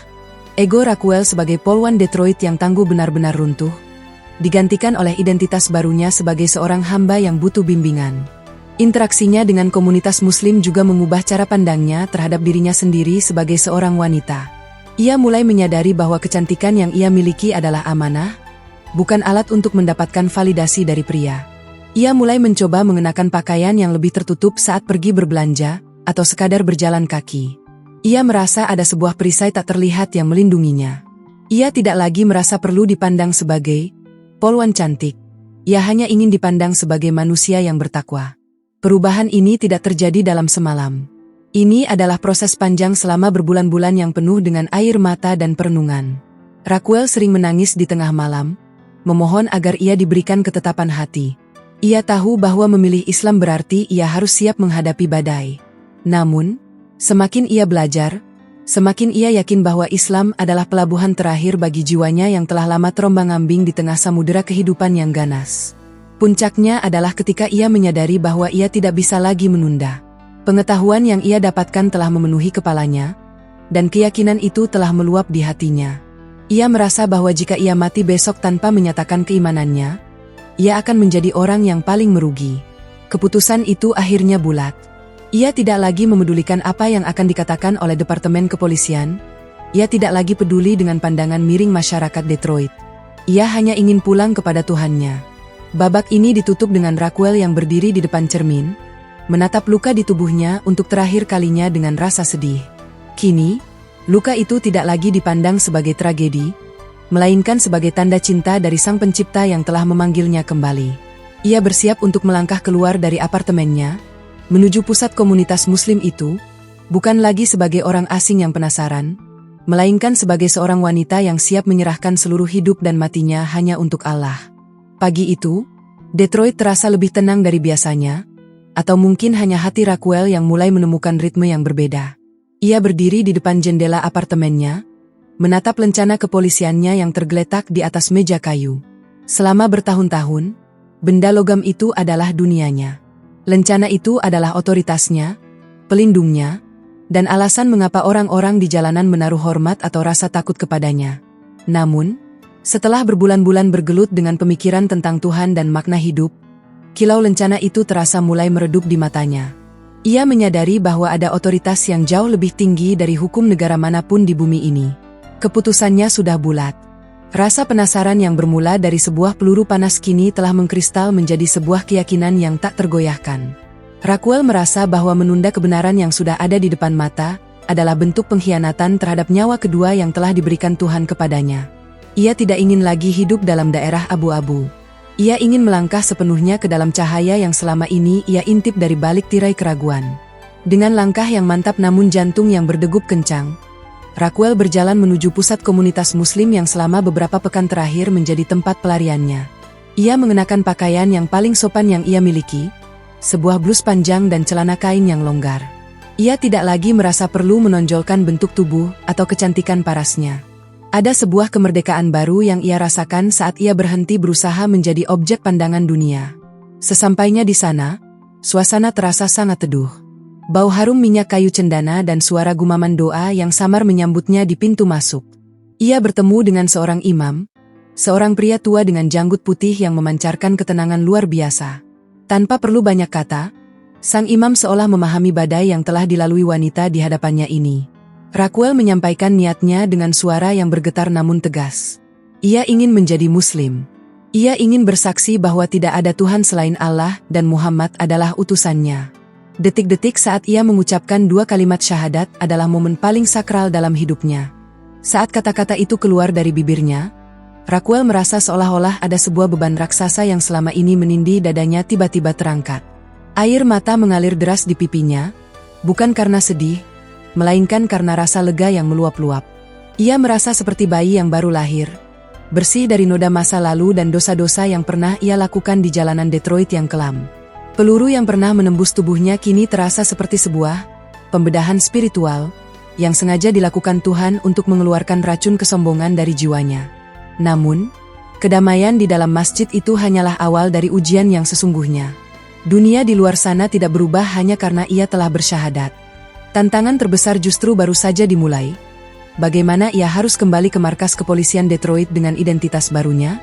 ego Raquel sebagai polwan Detroit yang tangguh benar-benar runtuh, digantikan oleh identitas barunya sebagai seorang hamba yang butuh bimbingan. Interaksinya dengan komunitas muslim juga mengubah cara pandangnya terhadap dirinya sendiri sebagai seorang wanita. Ia mulai menyadari bahwa kecantikan yang ia miliki adalah amanah, bukan alat untuk mendapatkan validasi dari pria. Ia mulai mencoba mengenakan pakaian yang lebih tertutup saat pergi berbelanja, atau sekadar berjalan kaki. Ia merasa ada sebuah perisai tak terlihat yang melindunginya. Ia tidak lagi merasa perlu dipandang sebagai polwan cantik. Ia hanya ingin dipandang sebagai manusia yang bertakwa. Perubahan ini tidak terjadi dalam semalam. Ini adalah proses panjang selama berbulan-bulan yang penuh dengan air mata dan perenungan. Raquel sering menangis di tengah malam, memohon agar ia diberikan ketetapan hati. Ia tahu bahwa memilih Islam berarti ia harus siap menghadapi badai. Namun, semakin ia belajar, semakin ia yakin bahwa Islam adalah pelabuhan terakhir bagi jiwanya yang telah lama terombang-ambing di tengah samudera kehidupan yang ganas. Puncaknya adalah ketika ia menyadari bahwa ia tidak bisa lagi menunda. Pengetahuan yang ia dapatkan telah memenuhi kepalanya, dan keyakinan itu telah meluap di hatinya. Ia merasa bahwa jika ia mati besok tanpa menyatakan keimanannya, ia akan menjadi orang yang paling merugi. Keputusan itu akhirnya bulat. Ia tidak lagi memedulikan apa yang akan dikatakan oleh Departemen Kepolisian. Ia tidak lagi peduli dengan pandangan miring masyarakat Detroit. Ia hanya ingin pulang kepada Tuhannya. Babak ini ditutup dengan Raquel yang berdiri di depan cermin, menatap luka di tubuhnya untuk terakhir kalinya dengan rasa sedih. Kini, luka itu tidak lagi dipandang sebagai tragedi, melainkan sebagai tanda cinta dari Sang Pencipta yang telah memanggilnya kembali. Ia bersiap untuk melangkah keluar dari apartemennya, menuju pusat komunitas muslim itu, bukan lagi sebagai orang asing yang penasaran, melainkan sebagai seorang wanita yang siap menyerahkan seluruh hidup dan matinya hanya untuk Allah. Pagi itu, Detroit terasa lebih tenang dari biasanya, atau mungkin hanya hati Raquel yang mulai menemukan ritme yang berbeda. Ia berdiri di depan jendela apartemennya, menatap lencana kepolisiannya yang tergeletak di atas meja kayu. Selama bertahun-tahun, benda logam itu adalah dunianya. Lencana itu adalah otoritasnya, pelindungnya, dan alasan mengapa orang-orang di jalanan menaruh hormat atau rasa takut kepadanya. Namun, setelah berbulan-bulan bergelut dengan pemikiran tentang Tuhan dan makna hidup, kilau lencana itu terasa mulai meredup di matanya. Ia menyadari bahwa ada otoritas yang jauh lebih tinggi dari hukum negara manapun di bumi ini. Keputusannya sudah bulat. Rasa penasaran yang bermula dari sebuah peluru panas kini telah mengkristal menjadi sebuah keyakinan yang tak tergoyahkan. Raquel merasa bahwa menunda kebenaran yang sudah ada di depan mata adalah bentuk pengkhianatan terhadap nyawa kedua yang telah diberikan Tuhan kepadanya. Ia tidak ingin lagi hidup dalam daerah abu-abu. Ia ingin melangkah sepenuhnya ke dalam cahaya yang selama ini ia intip dari balik tirai keraguan. Dengan langkah yang mantap namun jantung yang berdegup kencang, Raquel berjalan menuju pusat komunitas muslim yang selama beberapa pekan terakhir menjadi tempat pelariannya. Ia mengenakan pakaian yang paling sopan yang ia miliki, sebuah blus panjang dan celana kain yang longgar. Ia tidak lagi merasa perlu menonjolkan bentuk tubuh atau kecantikan parasnya. Ada sebuah kemerdekaan baru yang ia rasakan saat ia berhenti berusaha menjadi objek pandangan dunia. Sesampainya di sana, suasana terasa sangat teduh. Bau harum minyak kayu cendana dan suara gumaman doa yang samar menyambutnya di pintu masuk. Ia bertemu dengan seorang imam, seorang pria tua dengan janggut putih yang memancarkan ketenangan luar biasa. Tanpa perlu banyak kata, sang imam seolah memahami badai yang telah dilalui wanita di hadapannya ini. Raquel menyampaikan niatnya dengan suara yang bergetar namun tegas. Ia ingin menjadi muslim. Ia ingin bersaksi bahwa tidak ada Tuhan selain Allah dan Muhammad adalah utusannya. Detik-detik saat ia mengucapkan dua kalimat syahadat adalah momen paling sakral dalam hidupnya. Saat kata-kata itu keluar dari bibirnya, Raquel merasa seolah-olah ada sebuah beban raksasa yang selama ini menindih dadanya tiba-tiba terangkat. Air mata mengalir deras di pipinya, bukan karena sedih, melainkan karena rasa lega yang meluap-luap. Ia merasa seperti bayi yang baru lahir, bersih dari noda masa lalu dan dosa-dosa yang pernah ia lakukan di jalanan Detroit yang kelam. Peluru yang pernah menembus tubuhnya kini terasa seperti sebuah pembedahan spiritual yang sengaja dilakukan Tuhan untuk mengeluarkan racun kesombongan dari jiwanya. Namun, kedamaian di dalam masjid itu hanyalah awal dari ujian yang sesungguhnya. Dunia di luar sana tidak berubah hanya karena ia telah bersyahadat. Tantangan terbesar justru baru saja dimulai. Bagaimana ia harus kembali ke markas kepolisian Detroit dengan identitas barunya?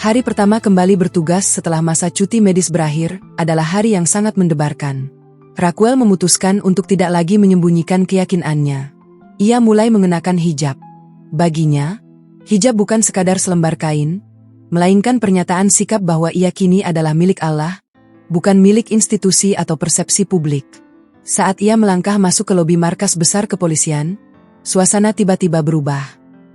Hari pertama kembali bertugas setelah masa cuti medis berakhir adalah hari yang sangat mendebarkan. Raquel memutuskan untuk tidak lagi menyembunyikan keyakinannya. Ia mulai mengenakan hijab. Baginya, hijab bukan sekadar selembar kain, melainkan pernyataan sikap bahwa ia kini adalah milik Allah, bukan milik institusi atau persepsi publik. Saat ia melangkah masuk ke lobi markas besar kepolisian, suasana tiba-tiba berubah.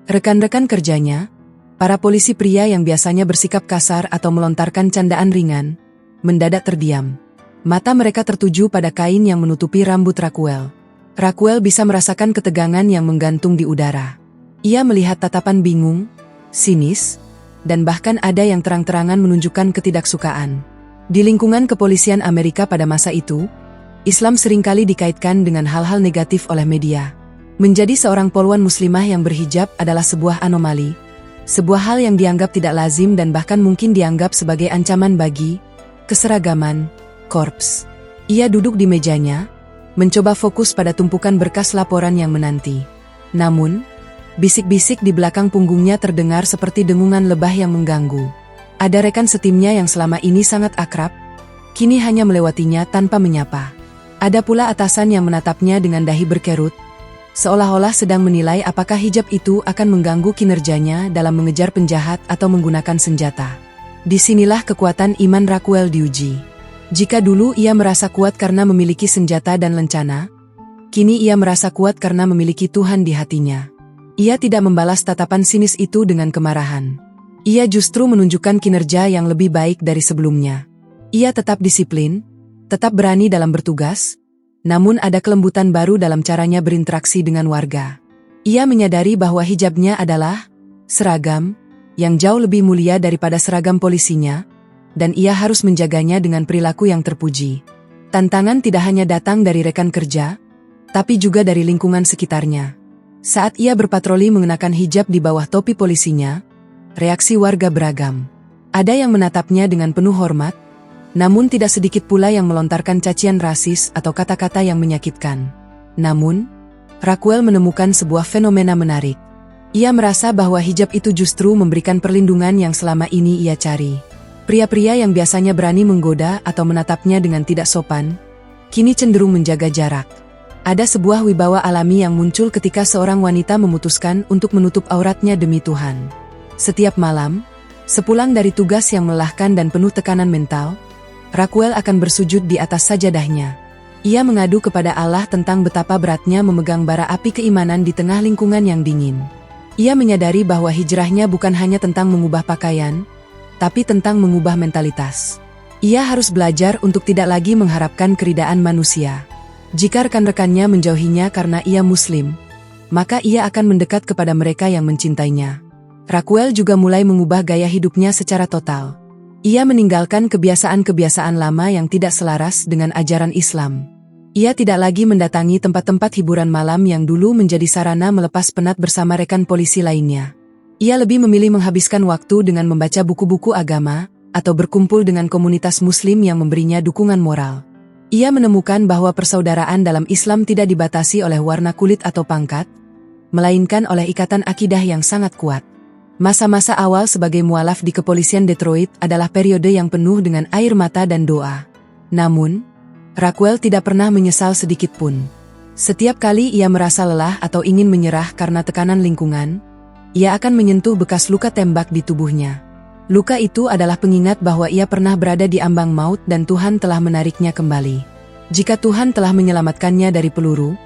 Rekan-rekan kerjanya, para polisi pria yang biasanya bersikap kasar atau melontarkan candaan ringan, mendadak terdiam. Mata mereka tertuju pada kain yang menutupi rambut Raquel. Raquel bisa merasakan ketegangan yang menggantung di udara. Ia melihat tatapan bingung, sinis, dan bahkan ada yang terang-terangan menunjukkan ketidaksukaan. Di lingkungan kepolisian Amerika pada masa itu, Islam seringkali dikaitkan dengan hal-hal negatif oleh media. Menjadi seorang polwan muslimah yang berhijab adalah sebuah anomali, sebuah hal yang dianggap tidak lazim dan bahkan mungkin dianggap sebagai ancaman bagi keseragaman korps. Ia duduk di mejanya, mencoba fokus pada tumpukan berkas laporan yang menanti. Namun, bisik-bisik di belakang punggungnya terdengar seperti dengungan lebah yang mengganggu. Ada rekan setimnya yang selama ini sangat akrab, kini hanya melewatinya tanpa menyapa. Ada pula atasan yang menatapnya dengan dahi berkerut, seolah-olah sedang menilai apakah hijab itu akan mengganggu kinerjanya dalam mengejar penjahat atau menggunakan senjata. Disinilah kekuatan iman Raquel diuji. Jika dulu ia merasa kuat karena memiliki senjata dan lencana, kini ia merasa kuat karena memiliki Tuhan di hatinya. Ia tidak membalas tatapan sinis itu dengan kemarahan. Ia justru menunjukkan kinerja yang lebih baik dari sebelumnya. Ia tetap disiplin, tetap berani dalam bertugas, namun ada kelembutan baru dalam caranya berinteraksi dengan warga. Ia menyadari bahwa hijabnya adalah seragam yang jauh lebih mulia daripada seragam polisinya, dan ia harus menjaganya dengan perilaku yang terpuji. Tantangan tidak hanya datang dari rekan kerja, tapi juga dari lingkungan sekitarnya. Saat ia berpatroli mengenakan hijab di bawah topi polisinya, reaksi warga beragam. Ada yang menatapnya dengan penuh hormat, namun tidak sedikit pula yang melontarkan cacian rasis atau kata-kata yang menyakitkan. Namun, Raquel menemukan sebuah fenomena menarik. Ia merasa bahwa hijab itu justru memberikan perlindungan yang selama ini ia cari. Pria-pria yang biasanya berani menggoda atau menatapnya dengan tidak sopan, kini cenderung menjaga jarak. Ada sebuah wibawa alami yang muncul ketika seorang wanita memutuskan untuk menutup auratnya demi Tuhan. Setiap malam, sepulang dari tugas yang melelahkan dan penuh tekanan mental, Raquel akan bersujud di atas sajadahnya. Ia mengadu kepada Allah tentang betapa beratnya memegang bara api keimanan di tengah lingkungan yang dingin. Ia menyadari bahwa hijrahnya bukan hanya tentang mengubah pakaian, tapi tentang mengubah mentalitas. Ia harus belajar untuk tidak lagi mengharapkan keridaan manusia. Jika rekan-rekannya menjauhinya karena ia Muslim, maka ia akan mendekat kepada mereka yang mencintainya. Raquel juga mulai mengubah gaya hidupnya secara total. Ia meninggalkan kebiasaan-kebiasaan lama yang tidak selaras dengan ajaran Islam. Ia tidak lagi mendatangi tempat-tempat hiburan malam yang dulu menjadi sarana melepas penat bersama rekan polisi lainnya. Ia lebih memilih menghabiskan waktu dengan membaca buku-buku agama, atau berkumpul dengan komunitas Muslim yang memberinya dukungan moral. Ia menemukan bahwa persaudaraan dalam Islam tidak dibatasi oleh warna kulit atau pangkat, melainkan oleh ikatan akidah yang sangat kuat. Masa-masa awal sebagai mualaf di kepolisian Detroit adalah periode yang penuh dengan air mata dan doa. Namun, Raquel tidak pernah menyesal sedikit pun. Setiap kali ia merasa lelah atau ingin menyerah karena tekanan lingkungan, ia akan menyentuh bekas luka tembak di tubuhnya. Luka itu adalah pengingat bahwa ia pernah berada di ambang maut dan Tuhan telah menariknya kembali. Jika Tuhan telah menyelamatkannya dari peluru,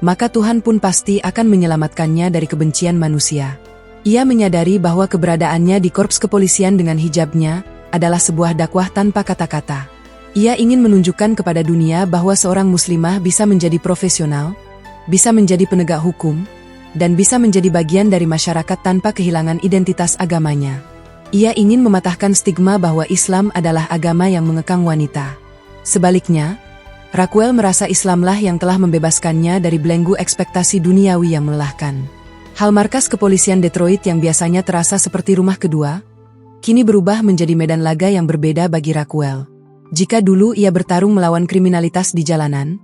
maka Tuhan pun pasti akan menyelamatkannya dari kebencian manusia. Ia menyadari bahwa keberadaannya di korps kepolisian dengan hijabnya adalah sebuah dakwah tanpa kata-kata. Ia ingin menunjukkan kepada dunia bahwa seorang muslimah bisa menjadi profesional, bisa menjadi penegak hukum, dan bisa menjadi bagian dari masyarakat tanpa kehilangan identitas agamanya. Ia ingin mematahkan stigma bahwa Islam adalah agama yang mengekang wanita. Sebaliknya, Raquel merasa Islamlah yang telah membebaskannya dari belenggu ekspektasi duniawi yang melelahkan. Hal markas kepolisian Detroit yang biasanya terasa seperti rumah kedua, kini berubah menjadi medan laga yang berbeda bagi Raquel. Jika dulu ia bertarung melawan kriminalitas di jalanan,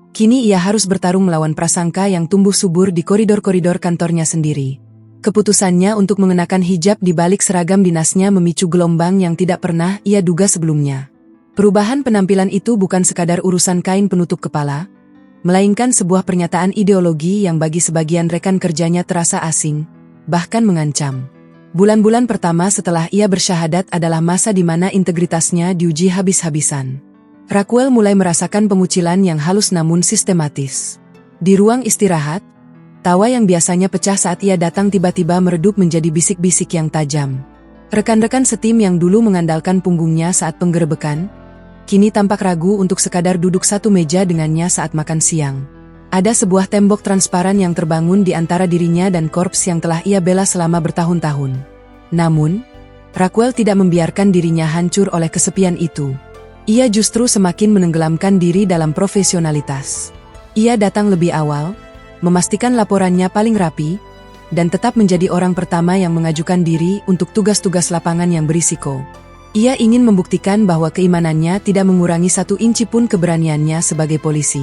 Kini ia harus bertarung melawan prasangka yang tumbuh subur di koridor-koridor kantornya sendiri. Keputusannya untuk mengenakan hijab di balik seragam dinasnya memicu gelombang yang tidak pernah ia duga sebelumnya. Perubahan penampilan itu bukan sekadar urusan kain penutup kepala, melainkan sebuah pernyataan ideologi yang bagi sebagian rekan kerjanya terasa asing, bahkan mengancam. Bulan-bulan pertama setelah ia bersyahadat adalah masa di mana integritasnya diuji habis-habisan. Raquel mulai merasakan pengucilan yang halus namun sistematis. Di ruang istirahat, tawa yang biasanya pecah saat ia datang tiba-tiba meredup menjadi bisik-bisik yang tajam. Rekan-rekan setim yang dulu mengandalkan punggungnya saat penggerebekan, kini tampak ragu untuk sekadar duduk satu meja dengannya saat makan siang. Ada sebuah tembok transparan yang terbangun di antara dirinya dan korps yang telah ia bela selama bertahun-tahun. Namun, Raquel tidak membiarkan dirinya hancur oleh kesepian itu. Ia justru semakin menenggelamkan diri dalam profesionalitas. Ia datang lebih awal, memastikan laporannya paling rapi, dan tetap menjadi orang pertama yang mengajukan diri untuk tugas-tugas lapangan yang berisiko. Ia ingin membuktikan bahwa keimanannya tidak mengurangi 1 inci pun keberaniannya sebagai polisi.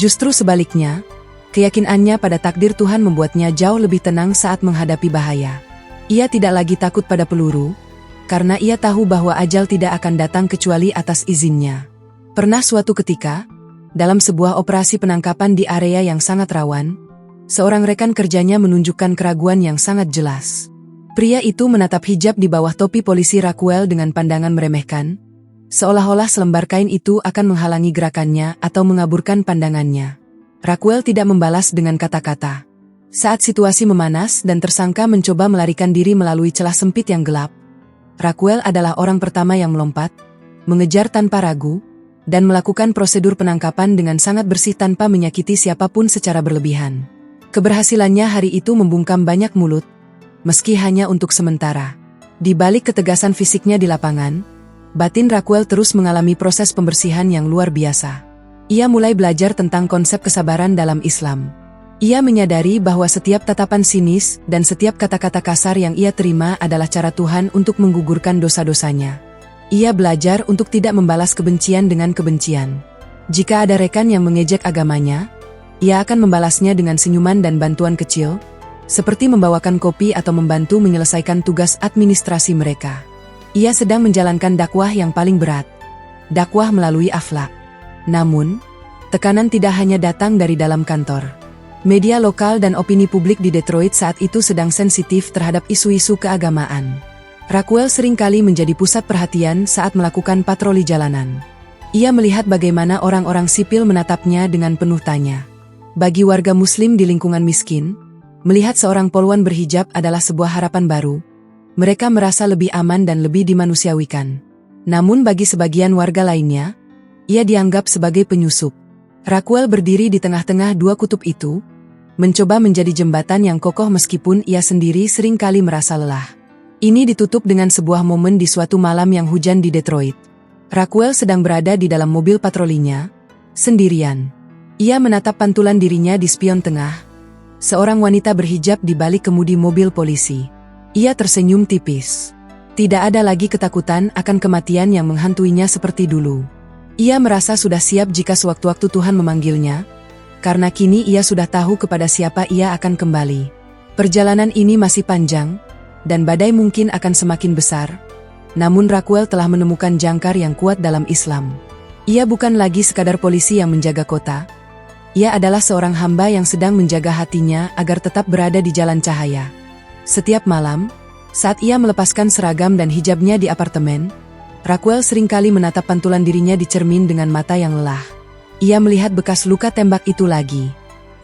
Justru sebaliknya, keyakinannya pada takdir Tuhan membuatnya jauh lebih tenang saat menghadapi bahaya. Ia tidak lagi takut pada peluru, karena ia tahu bahwa ajal tidak akan datang kecuali atas izinnya. Pernah suatu ketika, dalam sebuah operasi penangkapan di area yang sangat rawan, seorang rekan kerjanya menunjukkan keraguan yang sangat jelas. Pria itu menatap hijab di bawah topi polisi Raquel dengan pandangan meremehkan, seolah-olah selembar kain itu akan menghalangi gerakannya atau mengaburkan pandangannya. Raquel tidak membalas dengan kata-kata. Saat situasi memanas dan tersangka mencoba melarikan diri melalui celah sempit yang gelap, Raquel adalah orang pertama yang melompat, mengejar tanpa ragu, dan melakukan prosedur penangkapan dengan sangat bersih tanpa menyakiti siapapun secara berlebihan. Keberhasilannya hari itu membungkam banyak mulut, meski hanya untuk sementara. Di balik ketegasan fisiknya di lapangan, batin Raquel terus mengalami proses pembersihan yang luar biasa. Ia mulai belajar tentang konsep kesabaran dalam Islam. Ia menyadari bahwa setiap tatapan sinis dan setiap kata-kata kasar yang ia terima adalah cara Tuhan untuk menggugurkan dosa-dosanya. Ia belajar untuk tidak membalas kebencian dengan kebencian. Jika ada rekan yang mengejek agamanya, ia akan membalasnya dengan senyuman dan bantuan kecil, seperti membawakan kopi atau membantu menyelesaikan tugas administrasi mereka. Ia sedang menjalankan dakwah yang paling berat, dakwah melalui akhlak. Namun, tekanan tidak hanya datang dari dalam kantor. Media lokal dan opini publik di Detroit saat itu sedang sensitif terhadap isu-isu keagamaan. Raquel seringkali menjadi pusat perhatian saat melakukan patroli jalanan. Ia melihat bagaimana orang-orang sipil menatapnya dengan penuh tanya. Bagi warga Muslim di lingkungan miskin, melihat seorang polwan berhijab adalah sebuah harapan baru. Mereka merasa lebih aman dan lebih dimanusiawikan. Namun bagi sebagian warga lainnya, ia dianggap sebagai penyusup. Raquel berdiri di tengah-tengah dua kutub itu, mencoba menjadi jembatan yang kokoh meskipun ia sendiri seringkali merasa lelah. Ini ditutup dengan sebuah momen di suatu malam yang hujan di Detroit. Raquel sedang berada di dalam mobil patrolinya, sendirian. Ia menatap pantulan dirinya di spion tengah, seorang wanita berhijab di balik kemudi mobil polisi. Ia tersenyum tipis. Tidak ada lagi ketakutan akan kematian yang menghantuinya seperti dulu. Ia merasa sudah siap jika sewaktu-waktu Tuhan memanggilnya, karena kini ia sudah tahu kepada siapa ia akan kembali. Perjalanan ini masih panjang, dan badai mungkin akan semakin besar, namun Raquel telah menemukan jangkar yang kuat dalam Islam. Ia bukan lagi sekadar polisi yang menjaga kota, ia adalah seorang hamba yang sedang menjaga hatinya agar tetap berada di jalan cahaya. Setiap malam, saat ia melepaskan seragam dan hijabnya di apartemen, Raquel seringkali menatap pantulan dirinya di cermin dengan mata yang lelah. Ia melihat bekas luka tembak itu lagi.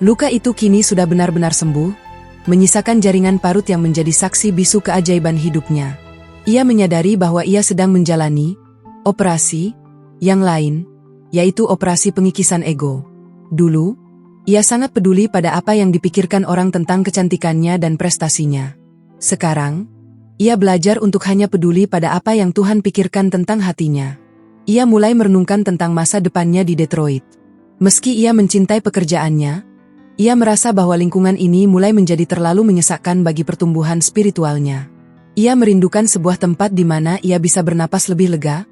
Luka itu kini sudah benar-benar sembuh, menyisakan jaringan parut yang menjadi saksi bisu keajaiban hidupnya. Ia menyadari bahwa ia sedang menjalani operasi yang lain, yaitu operasi pengikisan ego. Dulu, ia sangat peduli pada apa yang dipikirkan orang tentang kecantikannya dan prestasinya. Sekarang, ia belajar untuk hanya peduli pada apa yang Tuhan pikirkan tentang hatinya. Ia mulai merenungkan tentang masa depannya di Detroit. Meski ia mencintai pekerjaannya, ia merasa bahwa lingkungan ini mulai menjadi terlalu menyesakkan bagi pertumbuhan spiritualnya. Ia merindukan sebuah tempat di mana ia bisa bernapas lebih lega,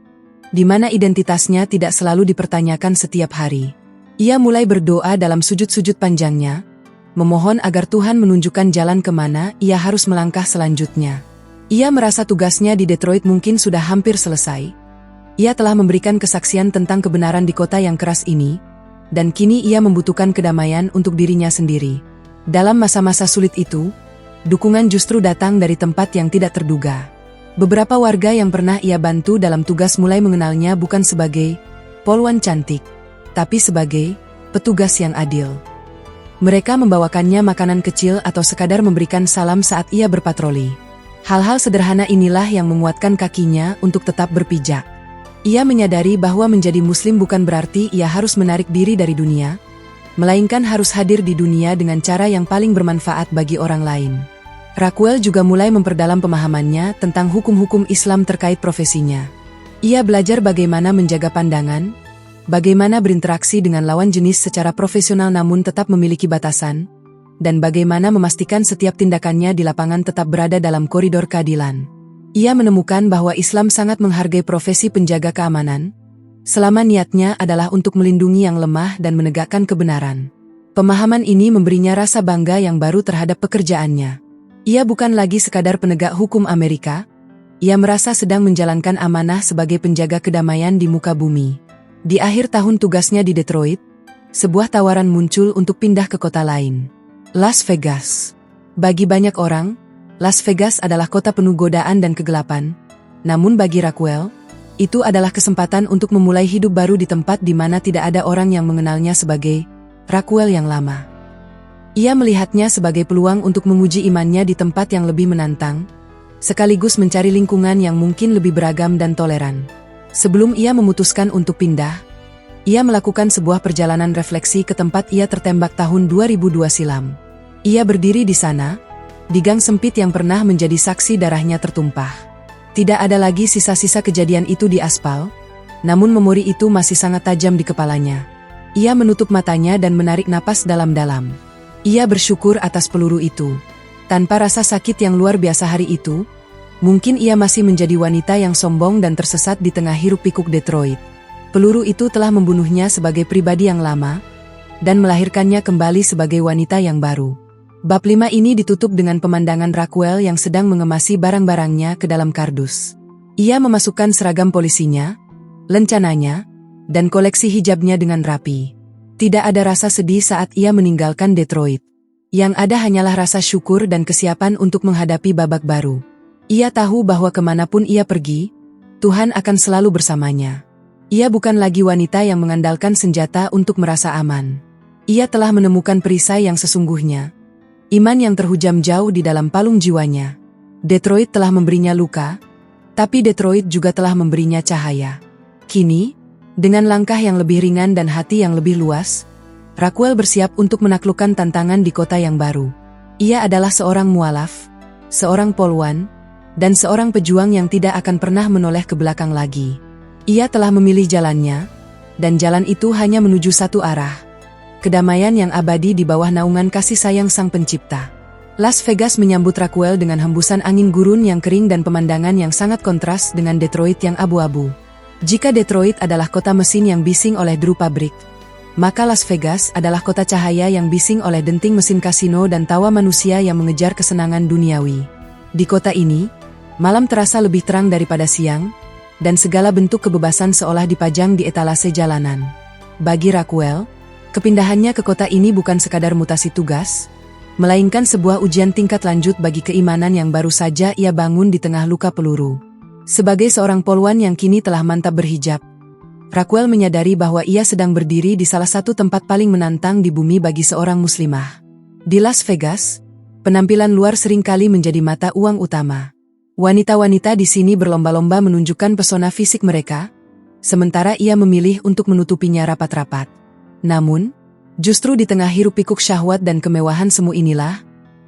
di mana identitasnya tidak selalu dipertanyakan setiap hari. Ia mulai berdoa dalam sujud-sujud panjangnya, memohon agar Tuhan menunjukkan jalan kemana ia harus melangkah selanjutnya. Ia merasa tugasnya di Detroit mungkin sudah hampir selesai. Ia telah memberikan kesaksian tentang kebenaran di kota yang keras ini, dan kini ia membutuhkan kedamaian untuk dirinya sendiri. Dalam masa-masa sulit itu, dukungan justru datang dari tempat yang tidak terduga. Beberapa warga yang pernah ia bantu dalam tugas mulai mengenalnya bukan sebagai polwan cantik, tapi sebagai petugas yang adil. Mereka membawakannya makanan kecil atau sekadar memberikan salam saat ia berpatroli. Hal-hal sederhana inilah yang menguatkan kakinya untuk tetap berpijak. Ia menyadari bahwa menjadi muslim bukan berarti ia harus menarik diri dari dunia, melainkan harus hadir di dunia dengan cara yang paling bermanfaat bagi orang lain. Raquel juga mulai memperdalam pemahamannya tentang hukum-hukum Islam terkait profesinya. Ia belajar bagaimana menjaga pandangan, bagaimana berinteraksi dengan lawan jenis secara profesional namun tetap memiliki batasan, dan bagaimana memastikan setiap tindakannya di lapangan tetap berada dalam koridor keadilan. Ia menemukan bahwa Islam sangat menghargai profesi penjaga keamanan, selama niatnya adalah untuk melindungi yang lemah dan menegakkan kebenaran. Pemahaman ini memberinya rasa bangga yang baru terhadap pekerjaannya. Ia bukan lagi sekadar penegak hukum Amerika, ia merasa sedang menjalankan amanah sebagai penjaga kedamaian di muka bumi. Di akhir tahun tugasnya di Detroit, sebuah tawaran muncul untuk pindah ke kota lain, Las Vegas. Bagi banyak orang, Las Vegas adalah kota penuh godaan dan kegelapan, namun bagi Raquel, itu adalah kesempatan untuk memulai hidup baru di tempat di mana tidak ada orang yang mengenalnya sebagai Raquel yang lama. Ia melihatnya sebagai peluang untuk menguji imannya di tempat yang lebih menantang, sekaligus mencari lingkungan yang mungkin lebih beragam dan toleran. Sebelum ia memutuskan untuk pindah, ia melakukan sebuah perjalanan refleksi ke tempat ia tertembak tahun 2002 silam. Ia berdiri di sana, di gang sempit yang pernah menjadi saksi darahnya tertumpah. Tidak ada lagi sisa-sisa kejadian itu di aspal, namun memori itu masih sangat tajam di kepalanya. Ia menutup matanya dan menarik napas dalam-dalam. Ia bersyukur atas peluru itu. Tanpa rasa sakit yang luar biasa hari itu, mungkin ia masih menjadi wanita yang sombong dan tersesat di tengah hiruk-pikuk Detroit. Peluru itu telah membunuhnya sebagai pribadi yang lama, dan melahirkannya kembali sebagai wanita yang baru. Bab 5 ini ditutup dengan pemandangan Raquel yang sedang mengemasi barang-barangnya ke dalam kardus. Ia memasukkan seragam polisinya, lencananya, dan koleksi hijabnya dengan rapi. Tidak ada rasa sedih saat ia meninggalkan Detroit. Yang ada hanyalah rasa syukur dan kesiapan untuk menghadapi babak baru. Ia tahu bahwa kemanapun ia pergi, Tuhan akan selalu bersamanya. Ia bukan lagi wanita yang mengandalkan senjata untuk merasa aman. Ia telah menemukan perisai yang sesungguhnya. Iman yang terhujam jauh di dalam palung jiwanya. Detroit telah memberinya luka, tapi Detroit juga telah memberinya cahaya. Kini, dengan langkah yang lebih ringan dan hati yang lebih luas, Raquel bersiap untuk menaklukkan tantangan di kota yang baru. Ia adalah seorang mualaf, seorang polwan, dan seorang pejuang yang tidak akan pernah menoleh ke belakang lagi. Ia telah memilih jalannya, dan jalan itu hanya menuju satu arah. Kedamaian yang abadi di bawah naungan kasih sayang Sang Pencipta. Las Vegas menyambut Raquel dengan hembusan angin gurun yang kering dan pemandangan yang sangat kontras dengan Detroit yang abu-abu. Jika Detroit adalah kota mesin yang bising oleh deru pabrik, maka Las Vegas adalah kota cahaya yang bising oleh denting mesin kasino dan tawa manusia yang mengejar kesenangan duniawi. Di kota ini, malam terasa lebih terang daripada siang, dan segala bentuk kebebasan seolah dipajang di etalase jalanan. Bagi Raquel, kepindahannya ke kota ini bukan sekadar mutasi tugas, melainkan sebuah ujian tingkat lanjut bagi keimanan yang baru saja ia bangun di tengah luka peluru. Sebagai seorang polwan yang kini telah mantap berhijab, Raquel menyadari bahwa ia sedang berdiri di salah satu tempat paling menantang di bumi bagi seorang muslimah. Di Las Vegas, penampilan luar seringkali menjadi mata uang utama. Wanita-wanita di sini berlomba-lomba menunjukkan pesona fisik mereka, sementara ia memilih untuk menutupinya rapat-rapat. Namun, justru di tengah hiruk-pikuk syahwat dan kemewahan semu inilah,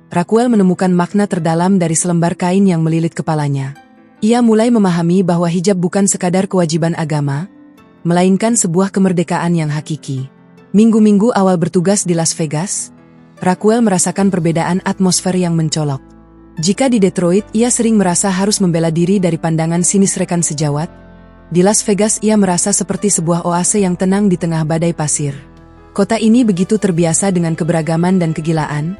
Raquel menemukan makna terdalam dari selembar kain yang melilit kepalanya. Ia mulai memahami bahwa hijab bukan sekadar kewajiban agama, melainkan sebuah kemerdekaan yang hakiki. Minggu-minggu awal bertugas di Las Vegas, Raquel merasakan perbedaan atmosfer yang mencolok. Jika di Detroit ia sering merasa harus membela diri dari pandangan sinis rekan sejawat, di Las Vegas ia merasa seperti sebuah oase yang tenang di tengah badai pasir. Kota ini begitu terbiasa dengan keberagaman dan kegilaan,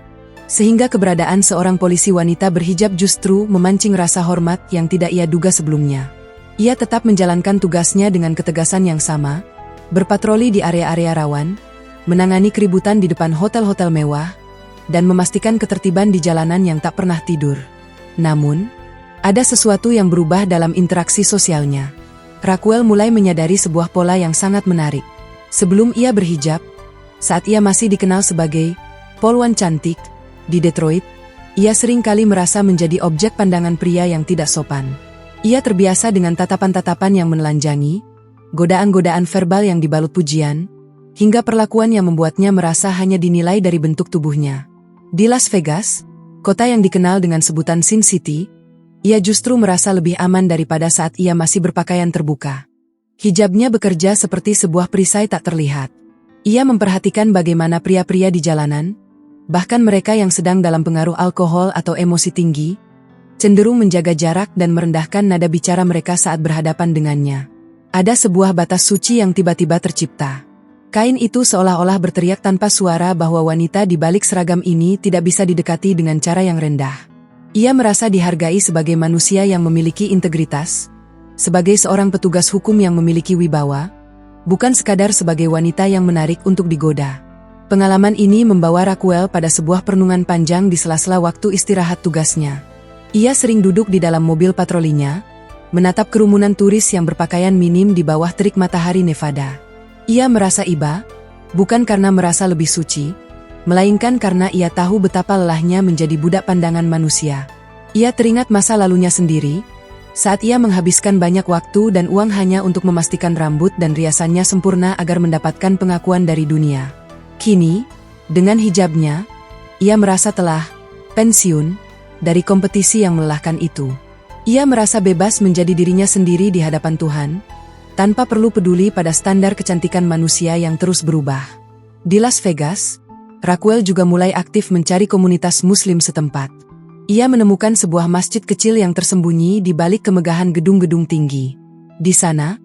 sehingga keberadaan seorang polisi wanita berhijab justru memancing rasa hormat yang tidak ia duga sebelumnya. Ia tetap menjalankan tugasnya dengan ketegasan yang sama, berpatroli di area-area rawan, menangani keributan di depan hotel-hotel mewah, dan memastikan ketertiban di jalanan yang tak pernah tidur. Namun, ada sesuatu yang berubah dalam interaksi sosialnya. Raquel mulai menyadari sebuah pola yang sangat menarik. Sebelum ia berhijab, saat ia masih dikenal sebagai polwan cantik di Detroit, ia sering kali merasa menjadi objek pandangan pria yang tidak sopan. Ia terbiasa dengan tatapan-tatapan yang menelanjangi, godaan-godaan verbal yang dibalut pujian, hingga perlakuan yang membuatnya merasa hanya dinilai dari bentuk tubuhnya. Di Las Vegas, kota yang dikenal dengan sebutan Sin City, ia justru merasa lebih aman daripada saat ia masih berpakaian terbuka. Hijabnya bekerja seperti sebuah perisai tak terlihat. Ia memperhatikan bagaimana pria-pria di jalanan, bahkan mereka yang sedang dalam pengaruh alkohol atau emosi tinggi, cenderung menjaga jarak dan merendahkan nada bicara mereka saat berhadapan dengannya. Ada sebuah batas suci yang tiba-tiba tercipta. Kain itu seolah-olah berteriak tanpa suara bahwa wanita di balik seragam ini tidak bisa didekati dengan cara yang rendah. Ia merasa dihargai sebagai manusia yang memiliki integritas, sebagai seorang petugas hukum yang memiliki wibawa, bukan sekadar sebagai wanita yang menarik untuk digoda. Pengalaman ini membawa Raquel pada sebuah perenungan panjang di sela-sela waktu istirahat tugasnya. Ia sering duduk di dalam mobil patrolinya, menatap kerumunan turis yang berpakaian minim di bawah terik matahari Nevada. Ia merasa iba, bukan karena merasa lebih suci, melainkan karena ia tahu betapa lelahnya menjadi budak pandangan manusia. Ia teringat masa lalunya sendiri, saat ia menghabiskan banyak waktu dan uang hanya untuk memastikan rambut dan riasannya sempurna agar mendapatkan pengakuan dari dunia. Kini, dengan hijabnya, ia merasa telah pensiun dari kompetisi yang melelahkan itu. Ia merasa bebas menjadi dirinya sendiri di hadapan Tuhan, tanpa perlu peduli pada standar kecantikan manusia yang terus berubah. Di Las Vegas, Raquel juga mulai aktif mencari komunitas muslim setempat. Ia menemukan sebuah masjid kecil yang tersembunyi di balik kemegahan gedung-gedung tinggi. Di sana,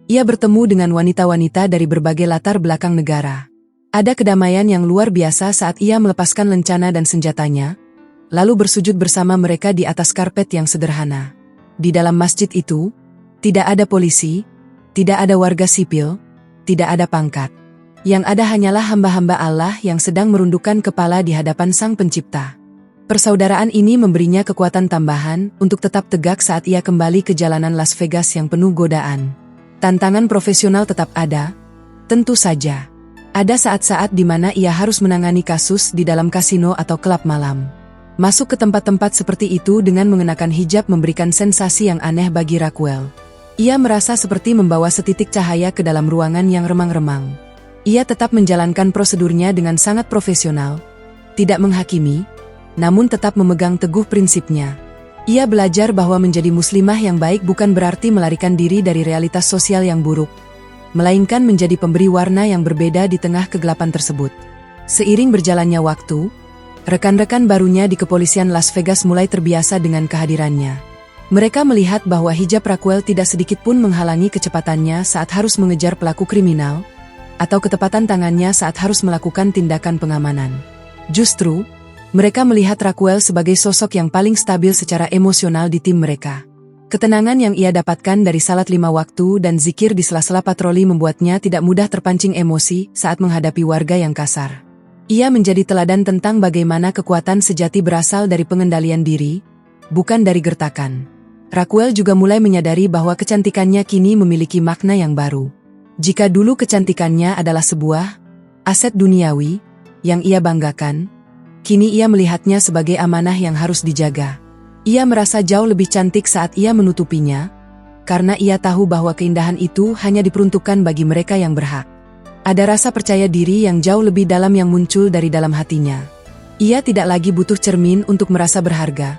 ia bertemu dengan wanita-wanita dari berbagai latar belakang negara. Ada kedamaian yang luar biasa saat ia melepaskan lencana dan senjatanya, lalu bersujud bersama mereka di atas karpet yang sederhana. Di dalam masjid itu, tidak ada polisi, tidak ada warga sipil, tidak ada pangkat. Yang ada hanyalah hamba-hamba Allah yang sedang merundukkan kepala di hadapan Sang Pencipta. Persaudaraan ini memberinya kekuatan tambahan untuk tetap tegak saat ia kembali ke jalanan Las Vegas yang penuh godaan. Tantangan profesional tetap ada, tentu saja. Ada saat-saat di mana ia harus menangani kasus di dalam kasino atau klub malam. Masuk ke tempat-tempat seperti itu dengan mengenakan hijab memberikan sensasi yang aneh bagi Raquel. Ia merasa seperti membawa setitik cahaya ke dalam ruangan yang remang-remang. Ia tetap menjalankan prosedurnya dengan sangat profesional, tidak menghakimi, namun tetap memegang teguh prinsipnya. Ia belajar bahwa menjadi muslimah yang baik bukan berarti melarikan diri dari realitas sosial yang buruk, melainkan menjadi pemberi warna yang berbeda di tengah kegelapan tersebut. Seiring berjalannya waktu, rekan-rekan barunya di kepolisian Las Vegas mulai terbiasa dengan kehadirannya. Mereka melihat bahwa hijab Raquel tidak sedikit pun menghalangi kecepatannya saat harus mengejar pelaku kriminal, atau ketepatan tangannya saat harus melakukan tindakan pengamanan. Justru, mereka melihat Raquel sebagai sosok yang paling stabil secara emosional di tim mereka. Ketenangan yang ia dapatkan dari salat 5 waktu dan zikir di sela-sela patroli membuatnya tidak mudah terpancing emosi saat menghadapi warga yang kasar. Ia menjadi teladan tentang bagaimana kekuatan sejati berasal dari pengendalian diri, bukan dari gertakan. Raquel juga mulai menyadari bahwa kecantikannya kini memiliki makna yang baru. Jika dulu kecantikannya adalah sebuah aset duniawi yang ia banggakan, kini ia melihatnya sebagai amanah yang harus dijaga. Ia merasa jauh lebih cantik saat ia menutupinya, karena ia tahu bahwa keindahan itu hanya diperuntukkan bagi mereka yang berhak. Ada rasa percaya diri yang jauh lebih dalam yang muncul dari dalam hatinya. Ia tidak lagi butuh cermin untuk merasa berharga.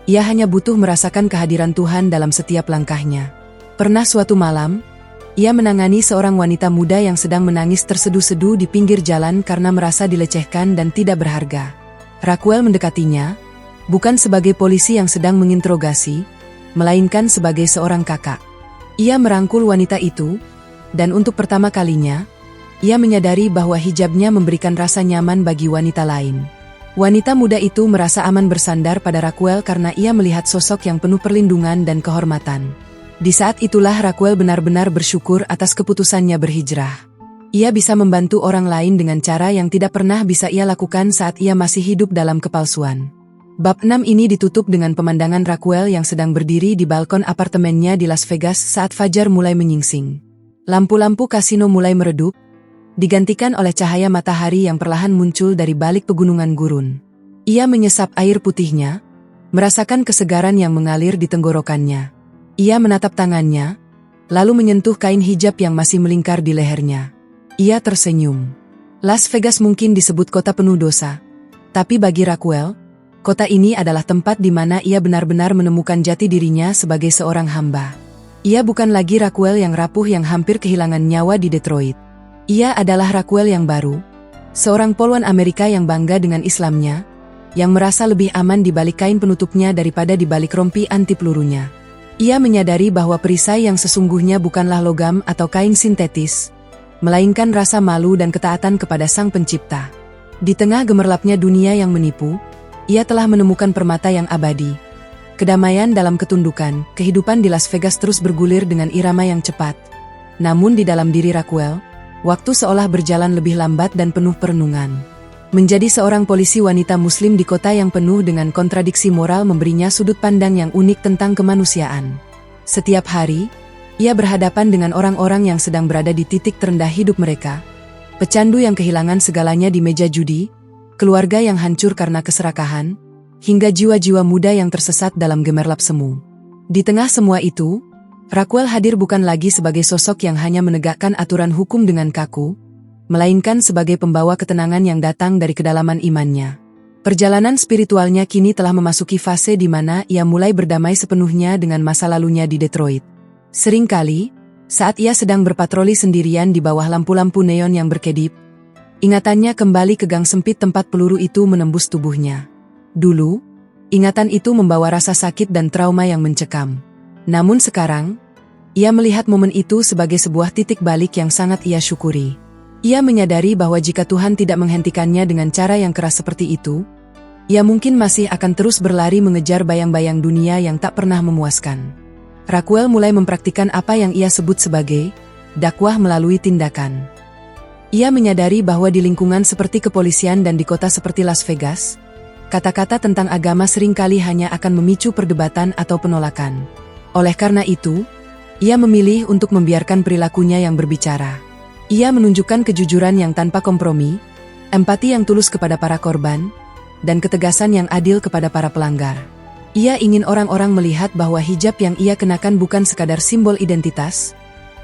Ia hanya butuh merasakan kehadiran Tuhan dalam setiap langkahnya. Pernah suatu malam, ia menangani seorang wanita muda yang sedang menangis terseduh-seduh di pinggir jalan karena merasa dilecehkan dan tidak berharga. Raquel mendekatinya, bukan sebagai polisi yang sedang menginterogasi, melainkan sebagai seorang kakak. Ia merangkul wanita itu, dan untuk pertama kalinya, ia menyadari bahwa hijabnya memberikan rasa nyaman bagi wanita lain. Wanita muda itu merasa aman bersandar pada Raquel karena ia melihat sosok yang penuh perlindungan dan kehormatan. Di saat itulah Raquel benar-benar bersyukur atas keputusannya berhijrah. Ia bisa membantu orang lain dengan cara yang tidak pernah bisa ia lakukan saat ia masih hidup dalam kepalsuan. Bab 6 ini ditutup dengan pemandangan Raquel yang sedang berdiri di balkon apartemennya di Las Vegas saat fajar mulai menyingsing. Lampu-lampu kasino mulai meredup, digantikan oleh cahaya matahari yang perlahan muncul dari balik pegunungan gurun. Ia menyesap air putihnya, merasakan kesegaran yang mengalir di tenggorokannya. Ia menatap tangannya, lalu menyentuh kain hijab yang masih melingkar di lehernya. Ia tersenyum. Las Vegas mungkin disebut kota penuh dosa, tapi bagi Raquel, kota ini adalah tempat di mana ia benar-benar menemukan jati dirinya sebagai seorang hamba. Ia bukan lagi Raquel yang rapuh yang hampir kehilangan nyawa di Detroit. Ia adalah Raquel yang baru, seorang polwan Amerika yang bangga dengan Islamnya, yang merasa lebih aman di balik kain penutupnya daripada di balik rompi anti pelurunya. Ia menyadari bahwa perisai yang sesungguhnya bukanlah logam atau kain sintetis, melainkan rasa malu dan ketaatan kepada Sang Pencipta. Di tengah gemerlapnya dunia yang menipu, ia telah menemukan permata yang abadi. Kedamaian dalam ketundukan, kehidupan di Las Vegas terus bergulir dengan irama yang cepat. Namun di dalam diri Raquel, waktu seolah berjalan lebih lambat dan penuh perenungan. Menjadi seorang polisi wanita muslim di kota yang penuh dengan kontradiksi moral memberinya sudut pandang yang unik tentang kemanusiaan. Setiap hari, ia berhadapan dengan orang-orang yang sedang berada di titik terendah hidup mereka. Pecandu yang kehilangan segalanya di meja judi, keluarga yang hancur karena keserakahan, hingga jiwa-jiwa muda yang tersesat dalam gemerlap semu. Di tengah semua itu, Raquel hadir bukan lagi sebagai sosok yang hanya menegakkan aturan hukum dengan kaku, melainkan sebagai pembawa ketenangan yang datang dari kedalaman imannya. Perjalanan spiritualnya kini telah memasuki fase di mana ia mulai berdamai sepenuhnya dengan masa lalunya di Detroit. Seringkali, saat ia sedang berpatroli sendirian di bawah lampu-lampu neon yang berkedip, ingatannya kembali ke gang sempit tempat peluru itu menembus tubuhnya. Dulu, ingatan itu membawa rasa sakit dan trauma yang mencekam. Namun sekarang, ia melihat momen itu sebagai sebuah titik balik yang sangat ia syukuri. Ia menyadari bahwa jika Tuhan tidak menghentikannya dengan cara yang keras seperti itu, ia mungkin masih akan terus berlari mengejar bayang-bayang dunia yang tak pernah memuaskan. Raquel mulai mempraktikkan apa yang ia sebut sebagai dakwah melalui tindakan. Ia menyadari bahwa di lingkungan seperti kepolisian dan di kota seperti Las Vegas, kata-kata tentang agama seringkali hanya akan memicu perdebatan atau penolakan. Oleh karena itu, ia memilih untuk membiarkan perilakunya yang berbicara. Ia menunjukkan kejujuran yang tanpa kompromi, empati yang tulus kepada para korban, dan ketegasan yang adil kepada para pelanggar. Ia ingin orang-orang melihat bahwa hijab yang ia kenakan bukan sekadar simbol identitas,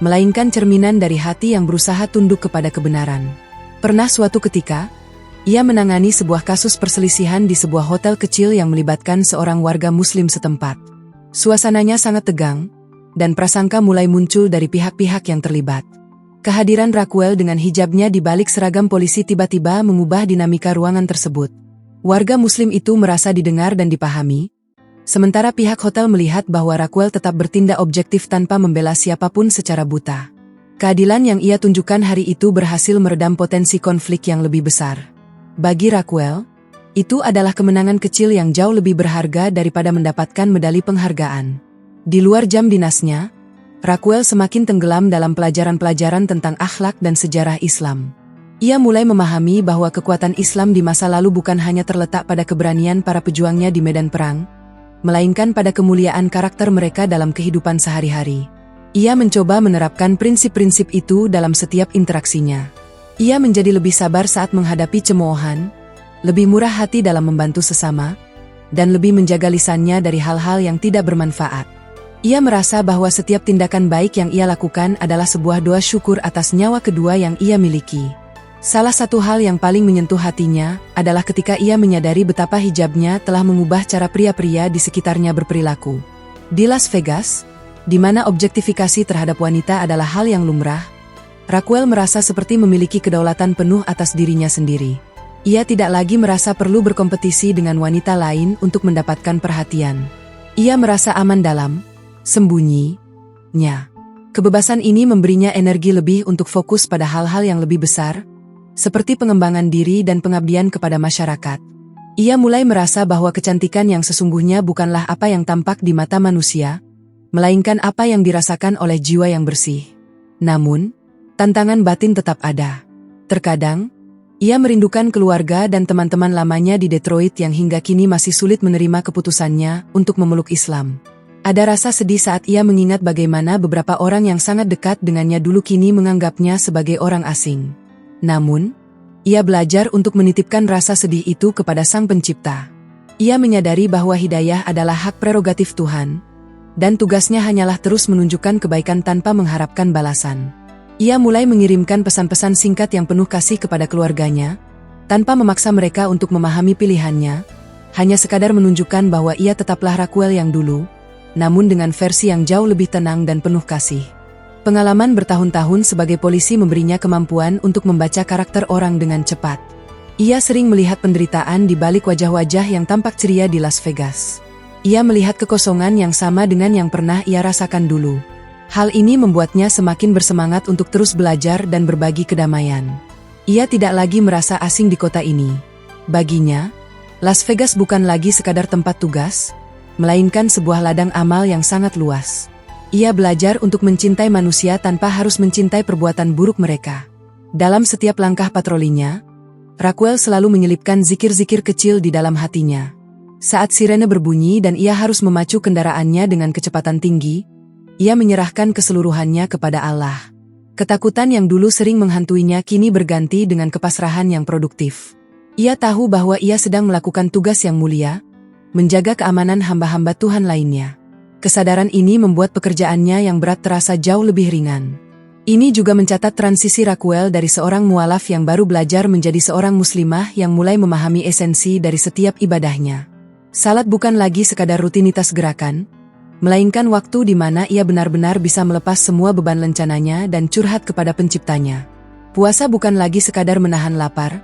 melainkan cerminan dari hati yang berusaha tunduk kepada kebenaran. Pernah suatu ketika, ia menangani sebuah kasus perselisihan di sebuah hotel kecil yang melibatkan seorang warga muslim setempat. Suasananya sangat tegang, dan prasangka mulai muncul dari pihak-pihak yang terlibat. Kehadiran Raquel dengan hijabnya di balik seragam polisi tiba-tiba mengubah dinamika ruangan tersebut. Warga muslim itu merasa didengar dan dipahami, sementara pihak hotel melihat bahwa Raquel tetap bertindak objektif tanpa membela siapapun secara buta. Keadilan yang ia tunjukkan hari itu berhasil meredam potensi konflik yang lebih besar. Bagi Raquel, itu adalah kemenangan kecil yang jauh lebih berharga daripada mendapatkan medali penghargaan. Di luar jam dinasnya, Raquel semakin tenggelam dalam pelajaran-pelajaran tentang akhlak dan sejarah Islam. Ia mulai memahami bahwa kekuatan Islam di masa lalu bukan hanya terletak pada keberanian para pejuangnya di medan perang, melainkan pada kemuliaan karakter mereka dalam kehidupan sehari-hari. Ia mencoba menerapkan prinsip-prinsip itu dalam setiap interaksinya. Ia menjadi lebih sabar saat menghadapi cemoohan, lebih murah hati dalam membantu sesama, dan lebih menjaga lisannya dari hal-hal yang tidak bermanfaat. Ia merasa bahwa setiap tindakan baik yang ia lakukan adalah sebuah doa syukur atas nyawa kedua yang ia miliki. Salah satu hal yang paling menyentuh hatinya adalah ketika ia menyadari betapa hijabnya telah mengubah cara pria-pria di sekitarnya berperilaku. Di Las Vegas, di mana objektifikasi terhadap wanita adalah hal yang lumrah, Raquel merasa seperti memiliki kedaulatan penuh atas dirinya sendiri. Ia tidak lagi merasa perlu berkompetisi dengan wanita lain untuk mendapatkan perhatian. Ia merasa aman dalam sembunyinya. Kebebasan ini memberinya energi lebih untuk fokus pada hal-hal yang lebih besar, seperti pengembangan diri dan pengabdian kepada masyarakat. Ia mulai merasa bahwa kecantikan yang sesungguhnya bukanlah apa yang tampak di mata manusia, melainkan apa yang dirasakan oleh jiwa yang bersih. Namun, tantangan batin tetap ada. Terkadang, ia merindukan keluarga dan teman-teman lamanya di Detroit yang hingga kini masih sulit menerima keputusannya untuk memeluk Islam. Ada rasa sedih saat ia mengingat bagaimana beberapa orang yang sangat dekat dengannya dulu kini menganggapnya sebagai orang asing. Namun, ia belajar untuk menitipkan rasa sedih itu kepada Sang Pencipta. Ia menyadari bahwa hidayah adalah hak prerogatif Tuhan, dan tugasnya hanyalah terus menunjukkan kebaikan tanpa mengharapkan balasan. Ia mulai mengirimkan pesan-pesan singkat yang penuh kasih kepada keluarganya, tanpa memaksa mereka untuk memahami pilihannya, hanya sekadar menunjukkan bahwa ia tetaplah Raquel yang dulu, namun dengan versi yang jauh lebih tenang dan penuh kasih. Pengalaman bertahun-tahun sebagai polisi memberinya kemampuan untuk membaca karakter orang dengan cepat. Ia sering melihat penderitaan di balik wajah-wajah yang tampak ceria di Las Vegas. Ia melihat kekosongan yang sama dengan yang pernah ia rasakan dulu. Hal ini membuatnya semakin bersemangat untuk terus belajar dan berbagi kedamaian. Ia tidak lagi merasa asing di kota ini. Baginya, Las Vegas bukan lagi sekadar tempat tugas, melainkan sebuah ladang amal yang sangat luas. Ia belajar untuk mencintai manusia tanpa harus mencintai perbuatan buruk mereka. Dalam setiap langkah patrolinya, Raquel selalu menyelipkan zikir-zikir kecil di dalam hatinya. Saat sirene berbunyi dan ia harus memacu kendaraannya dengan kecepatan tinggi, ia menyerahkan keseluruhannya kepada Allah. Ketakutan yang dulu sering menghantuinya kini berganti dengan kepasrahan yang produktif. Ia tahu bahwa ia sedang melakukan tugas yang mulia, menjaga keamanan hamba-hamba Tuhan lainnya. Kesadaran ini membuat pekerjaannya yang berat terasa jauh lebih ringan. Ini juga mencatat transisi Raquel dari seorang mualaf yang baru belajar menjadi seorang muslimah yang mulai memahami esensi dari setiap ibadahnya. Salat bukan lagi sekadar rutinitas gerakan, melainkan waktu di mana ia benar-benar bisa melepas semua beban lencananya dan curhat kepada Penciptanya. Puasa bukan lagi sekadar menahan lapar,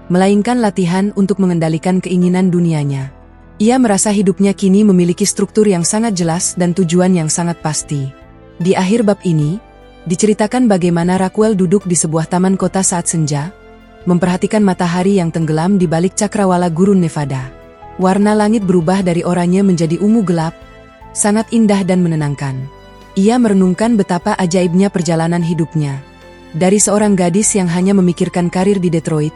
melainkan latihan untuk mengendalikan keinginan dunianya. Ia merasa hidupnya kini memiliki struktur yang sangat jelas dan tujuan yang sangat pasti. Di akhir bab ini, diceritakan bagaimana Raquel duduk di sebuah taman kota saat senja, memperhatikan matahari yang tenggelam di balik cakrawala gurun Nevada. Warna langit berubah dari oranye menjadi ungu gelap, sangat indah dan menenangkan. Ia merenungkan betapa ajaibnya perjalanan hidupnya. Dari seorang gadis yang hanya memikirkan karir di Detroit,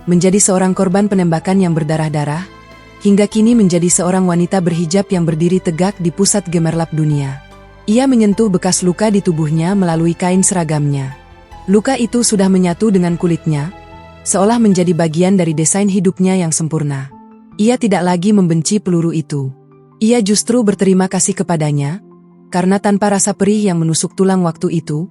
menjadi seorang korban penembakan yang berdarah-darah, hingga kini menjadi seorang wanita berhijab yang berdiri tegak di pusat gemerlap dunia. Ia menyentuh bekas luka di tubuhnya melalui kain seragamnya. Luka itu sudah menyatu dengan kulitnya, seolah menjadi bagian dari desain hidupnya yang sempurna. Ia tidak lagi membenci peluru itu. Ia justru berterima kasih kepadanya, karena tanpa rasa perih yang menusuk tulang waktu itu,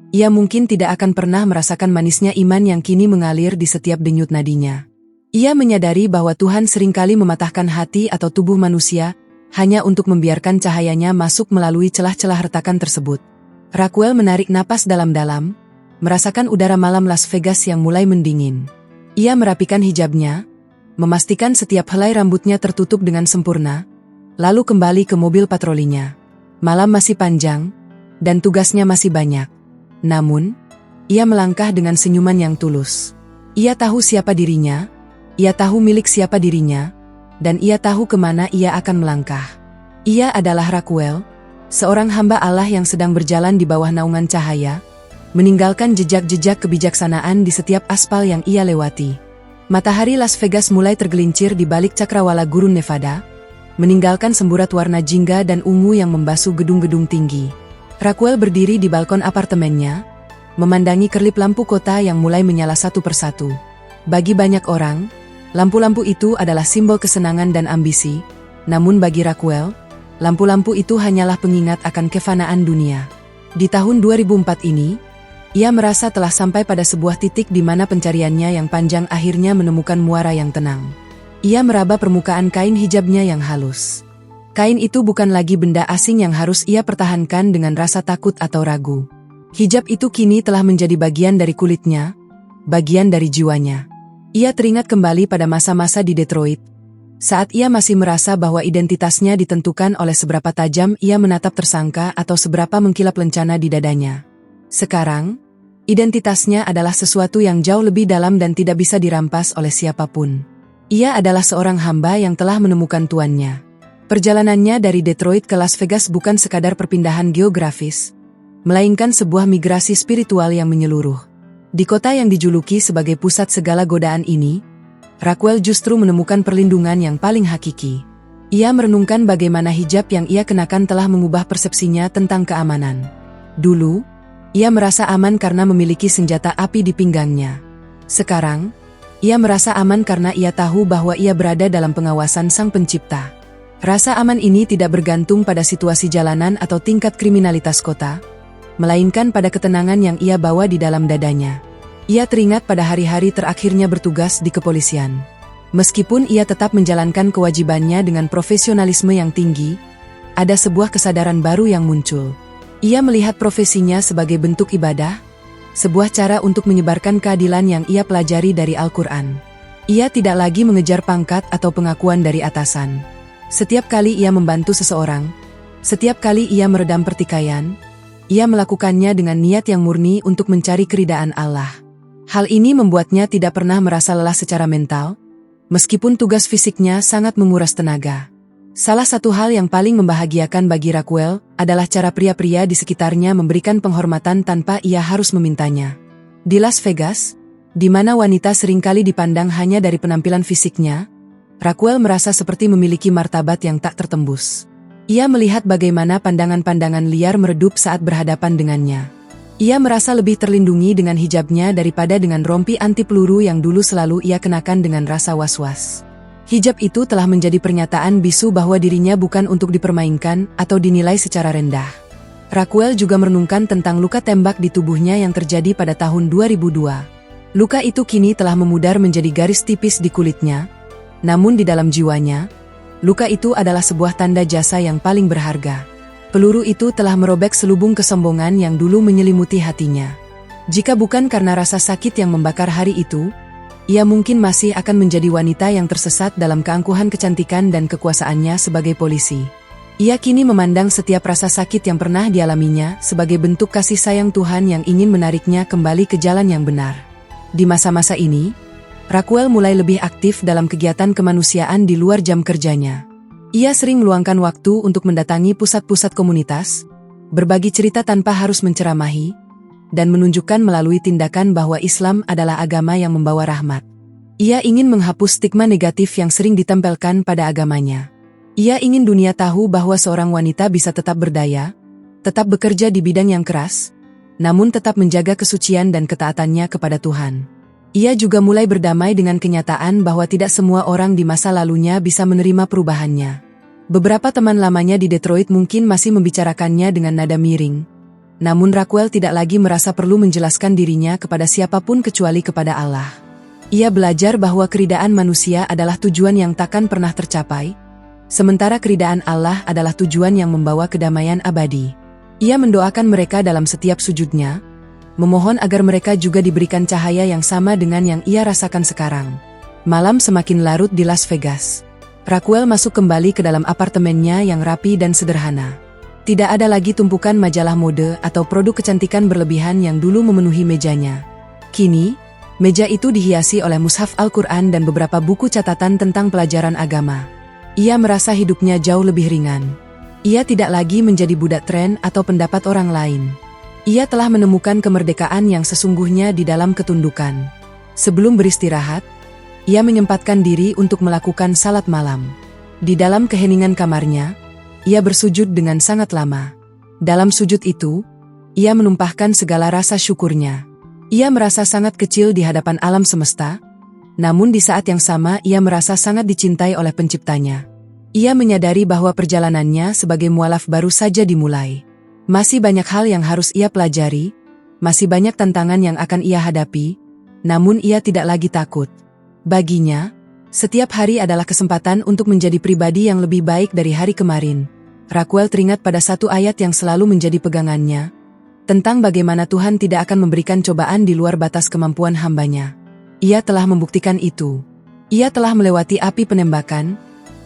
ia mungkin tidak akan pernah merasakan manisnya iman yang kini mengalir di setiap denyut nadinya. Ia menyadari bahwa Tuhan seringkali mematahkan hati atau tubuh manusia, hanya untuk membiarkan cahayanya masuk melalui celah-celah retakan tersebut. Raquel menarik napas dalam-dalam, merasakan udara malam Las Vegas yang mulai mendingin. Ia merapikan hijabnya, memastikan setiap helai rambutnya tertutup dengan sempurna, lalu kembali ke mobil patrolinya. Malam masih panjang, dan tugasnya masih banyak. Namun, ia melangkah dengan senyuman yang tulus. Ia tahu siapa dirinya, ia tahu milik siapa dirinya, dan ia tahu kemana ia akan melangkah. Ia adalah Raquel, seorang hamba Allah yang sedang berjalan di bawah naungan cahaya, meninggalkan jejak-jejak kebijaksanaan di setiap aspal yang ia lewati. Matahari Las Vegas mulai tergelincir di balik cakrawala gurun Nevada, meninggalkan semburat warna jingga dan ungu yang membasuh gedung-gedung tinggi. Raquel berdiri di balkon apartemennya, memandangi kerlip lampu kota yang mulai menyala satu persatu. Bagi banyak orang, lampu-lampu itu adalah simbol kesenangan dan ambisi, namun bagi Raquel, lampu-lampu itu hanyalah pengingat akan kefanaan dunia. Di tahun 2004 ini, ia merasa telah sampai pada sebuah titik di mana pencariannya yang panjang akhirnya menemukan muara yang tenang. Ia meraba permukaan kain hijabnya yang halus. Kain itu bukan lagi benda asing yang harus ia pertahankan dengan rasa takut atau ragu. Hijab itu kini telah menjadi bagian dari kulitnya, bagian dari jiwanya. Ia teringat kembali pada masa-masa di Detroit, Saat ia masih merasa bahwa identitasnya ditentukan oleh seberapa tajam ia menatap tersangka atau seberapa mengkilap lencana di dadanya. Sekarang, identitasnya adalah sesuatu yang jauh lebih dalam dan tidak bisa dirampas oleh siapapun. Ia adalah seorang hamba yang telah menemukan tuannya. Perjalanannya dari Detroit ke Las Vegas bukan sekadar perpindahan geografis, melainkan sebuah migrasi spiritual yang menyeluruh. Di kota yang dijuluki sebagai pusat segala godaan ini, Raquel justru menemukan perlindungan yang paling hakiki. Ia merenungkan bagaimana hijab yang ia kenakan telah mengubah persepsinya tentang keamanan. Dulu, ia merasa aman karena memiliki senjata api di pinggangnya. Sekarang, ia merasa aman karena ia tahu bahwa ia berada dalam pengawasan Sang Pencipta. Rasa aman ini tidak bergantung pada situasi jalanan atau tingkat kriminalitas kota, melainkan pada ketenangan yang ia bawa di dalam dadanya. Ia teringat pada hari-hari terakhirnya bertugas di kepolisian. Meskipun ia tetap menjalankan kewajibannya dengan profesionalisme yang tinggi, ada sebuah kesadaran baru yang muncul. Ia melihat profesinya sebagai bentuk ibadah, sebuah cara untuk menyebarkan keadilan yang ia pelajari dari Al-Quran. Ia tidak lagi mengejar pangkat atau pengakuan dari atasan. Setiap kali ia membantu seseorang, setiap kali ia meredam pertikaian, ia melakukannya dengan niat yang murni untuk mencari keridaan Allah. Hal ini membuatnya tidak pernah merasa lelah secara mental, meskipun tugas fisiknya sangat menguras tenaga. Salah satu hal yang paling membahagiakan bagi Raquel adalah cara pria-pria di sekitarnya memberikan penghormatan tanpa ia harus memintanya. Di Las Vegas, di mana wanita seringkali dipandang hanya dari penampilan fisiknya, Raquel merasa seperti memiliki martabat yang tak tertembus. Ia melihat bagaimana pandangan-pandangan liar meredup saat berhadapan dengannya. Ia merasa lebih terlindungi dengan hijabnya daripada dengan rompi anti peluru yang dulu selalu ia kenakan dengan rasa was-was. Hijab itu telah menjadi pernyataan bisu bahwa dirinya bukan untuk dipermainkan atau dinilai secara rendah. Raquel juga merenungkan tentang luka tembak di tubuhnya yang terjadi pada tahun 2002. Luka itu kini telah memudar menjadi garis tipis di kulitnya, namun di dalam jiwanya, luka itu adalah sebuah tanda jasa yang paling berharga. Peluru itu telah merobek selubung kesombongan yang dulu menyelimuti hatinya. Jika bukan karena rasa sakit yang membakar hari itu, ia mungkin masih akan menjadi wanita yang tersesat dalam keangkuhan kecantikan dan kekuasaannya sebagai polisi. Ia kini memandang setiap rasa sakit yang pernah dialaminya sebagai bentuk kasih sayang Tuhan yang ingin menariknya kembali ke jalan yang benar. Di masa-masa ini, Raquel mulai lebih aktif dalam kegiatan kemanusiaan di luar jam kerjanya. Ia sering meluangkan waktu untuk mendatangi pusat-pusat komunitas, berbagi cerita tanpa harus menceramahi, dan menunjukkan melalui tindakan bahwa Islam adalah agama yang membawa rahmat. Ia ingin menghapus stigma negatif yang sering ditempelkan pada agamanya. Ia ingin dunia tahu bahwa seorang wanita bisa tetap berdaya, tetap bekerja di bidang yang keras, namun tetap menjaga kesucian dan ketaatannya kepada Tuhan. Ia juga mulai berdamai dengan kenyataan bahwa tidak semua orang di masa lalunya bisa menerima perubahannya. Beberapa teman lamanya di Detroit mungkin masih membicarakannya dengan nada miring. Namun Raquel tidak lagi merasa perlu menjelaskan dirinya kepada siapapun kecuali kepada Allah. Ia belajar bahwa keridaan manusia adalah tujuan yang takkan pernah tercapai, sementara keridaan Allah adalah tujuan yang membawa kedamaian abadi. Ia mendoakan mereka dalam setiap sujudnya, memohon agar mereka juga diberikan cahaya yang sama dengan yang ia rasakan sekarang. Malam semakin larut di Las Vegas. Raquel masuk kembali ke dalam apartemennya yang rapi dan sederhana. Tidak ada lagi tumpukan majalah mode atau produk kecantikan berlebihan yang dulu memenuhi mejanya. Kini, meja itu dihiasi oleh mushaf Al-Quran dan beberapa buku catatan tentang pelajaran agama. Ia merasa hidupnya jauh lebih ringan. Ia tidak lagi menjadi budak tren atau pendapat orang lain. Ia telah menemukan kemerdekaan yang sesungguhnya di dalam ketundukan. Sebelum beristirahat, ia menyempatkan diri untuk melakukan salat malam. Di dalam keheningan kamarnya, ia bersujud dengan sangat lama. Dalam sujud itu, ia menumpahkan segala rasa syukurnya. Ia merasa sangat kecil di hadapan alam semesta, namun di saat yang sama ia merasa sangat dicintai oleh penciptanya. Ia menyadari bahwa perjalanannya sebagai mualaf baru saja dimulai. Masih banyak hal yang harus ia pelajari, masih banyak tantangan yang akan ia hadapi, namun ia tidak lagi takut. Baginya, setiap hari adalah kesempatan untuk menjadi pribadi yang lebih baik dari hari kemarin. Raquel teringat pada satu ayat yang selalu menjadi pegangannya, tentang bagaimana Tuhan tidak akan memberikan cobaan di luar batas kemampuan hambanya. Ia telah membuktikan itu. Ia telah melewati api penembakan,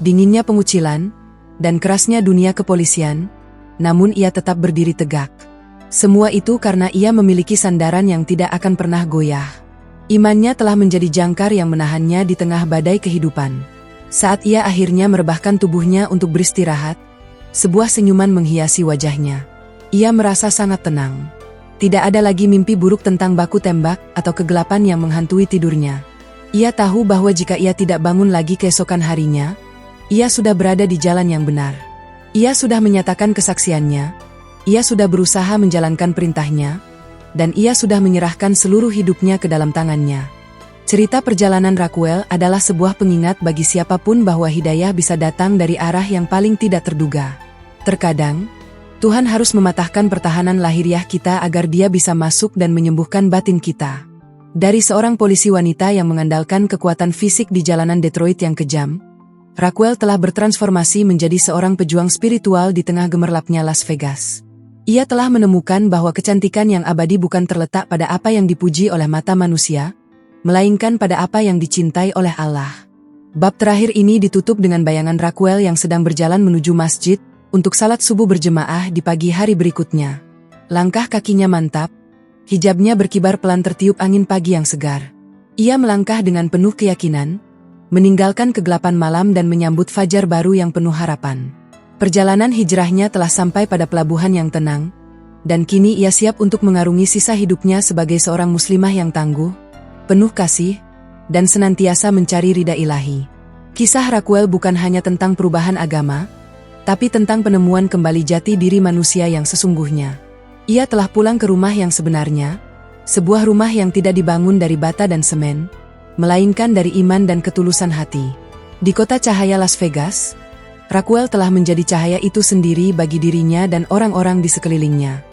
dinginnya pengucilan, dan kerasnya dunia kepolisian, namun ia tetap berdiri tegak. Semua itu karena ia memiliki sandaran yang tidak akan pernah goyah. Imannya telah menjadi jangkar yang menahannya di tengah badai kehidupan. Saat ia akhirnya merebahkan tubuhnya untuk beristirahat, sebuah senyuman menghiasi wajahnya. Ia merasa sangat tenang. Tidak ada lagi mimpi buruk tentang baku tembak atau kegelapan yang menghantui tidurnya. Ia tahu bahwa jika ia tidak bangun lagi keesokan harinya, ia sudah berada di jalan yang benar. Ia sudah menyatakan kesaksiannya, ia sudah berusaha menjalankan perintahnya, dan ia sudah menyerahkan seluruh hidupnya ke dalam tangannya. Cerita perjalanan Raquel adalah sebuah pengingat bagi siapapun bahwa hidayah bisa datang dari arah yang paling tidak terduga. Terkadang, Tuhan harus mematahkan pertahanan lahiriah kita agar Dia bisa masuk dan menyembuhkan batin kita. Dari seorang polisi wanita yang mengandalkan kekuatan fisik di jalanan Detroit yang kejam, Raquel telah bertransformasi menjadi seorang pejuang spiritual di tengah gemerlapnya Las Vegas. Ia telah menemukan bahwa kecantikan yang abadi bukan terletak pada apa yang dipuji oleh mata manusia, melainkan pada apa yang dicintai oleh Allah. Bab terakhir ini ditutup dengan bayangan Raquel yang sedang berjalan menuju masjid untuk salat subuh berjemaah di pagi hari berikutnya. Langkah kakinya mantap, hijabnya berkibar pelan tertiup angin pagi yang segar. Ia melangkah dengan penuh keyakinan, meninggalkan kegelapan malam dan menyambut fajar baru yang penuh harapan. Perjalanan hijrahnya telah sampai pada pelabuhan yang tenang, dan kini ia siap untuk mengarungi sisa hidupnya sebagai seorang muslimah yang tangguh, penuh kasih, dan senantiasa mencari ridha ilahi. Kisah Raquel bukan hanya tentang perubahan agama, tapi tentang penemuan kembali jati diri manusia yang sesungguhnya. Ia telah pulang ke rumah yang sebenarnya, sebuah rumah yang tidak dibangun dari bata dan semen, melainkan dari iman dan ketulusan hati. Di kota cahaya Las Vegas, Raquel telah menjadi cahaya itu sendiri bagi dirinya dan orang-orang di sekelilingnya.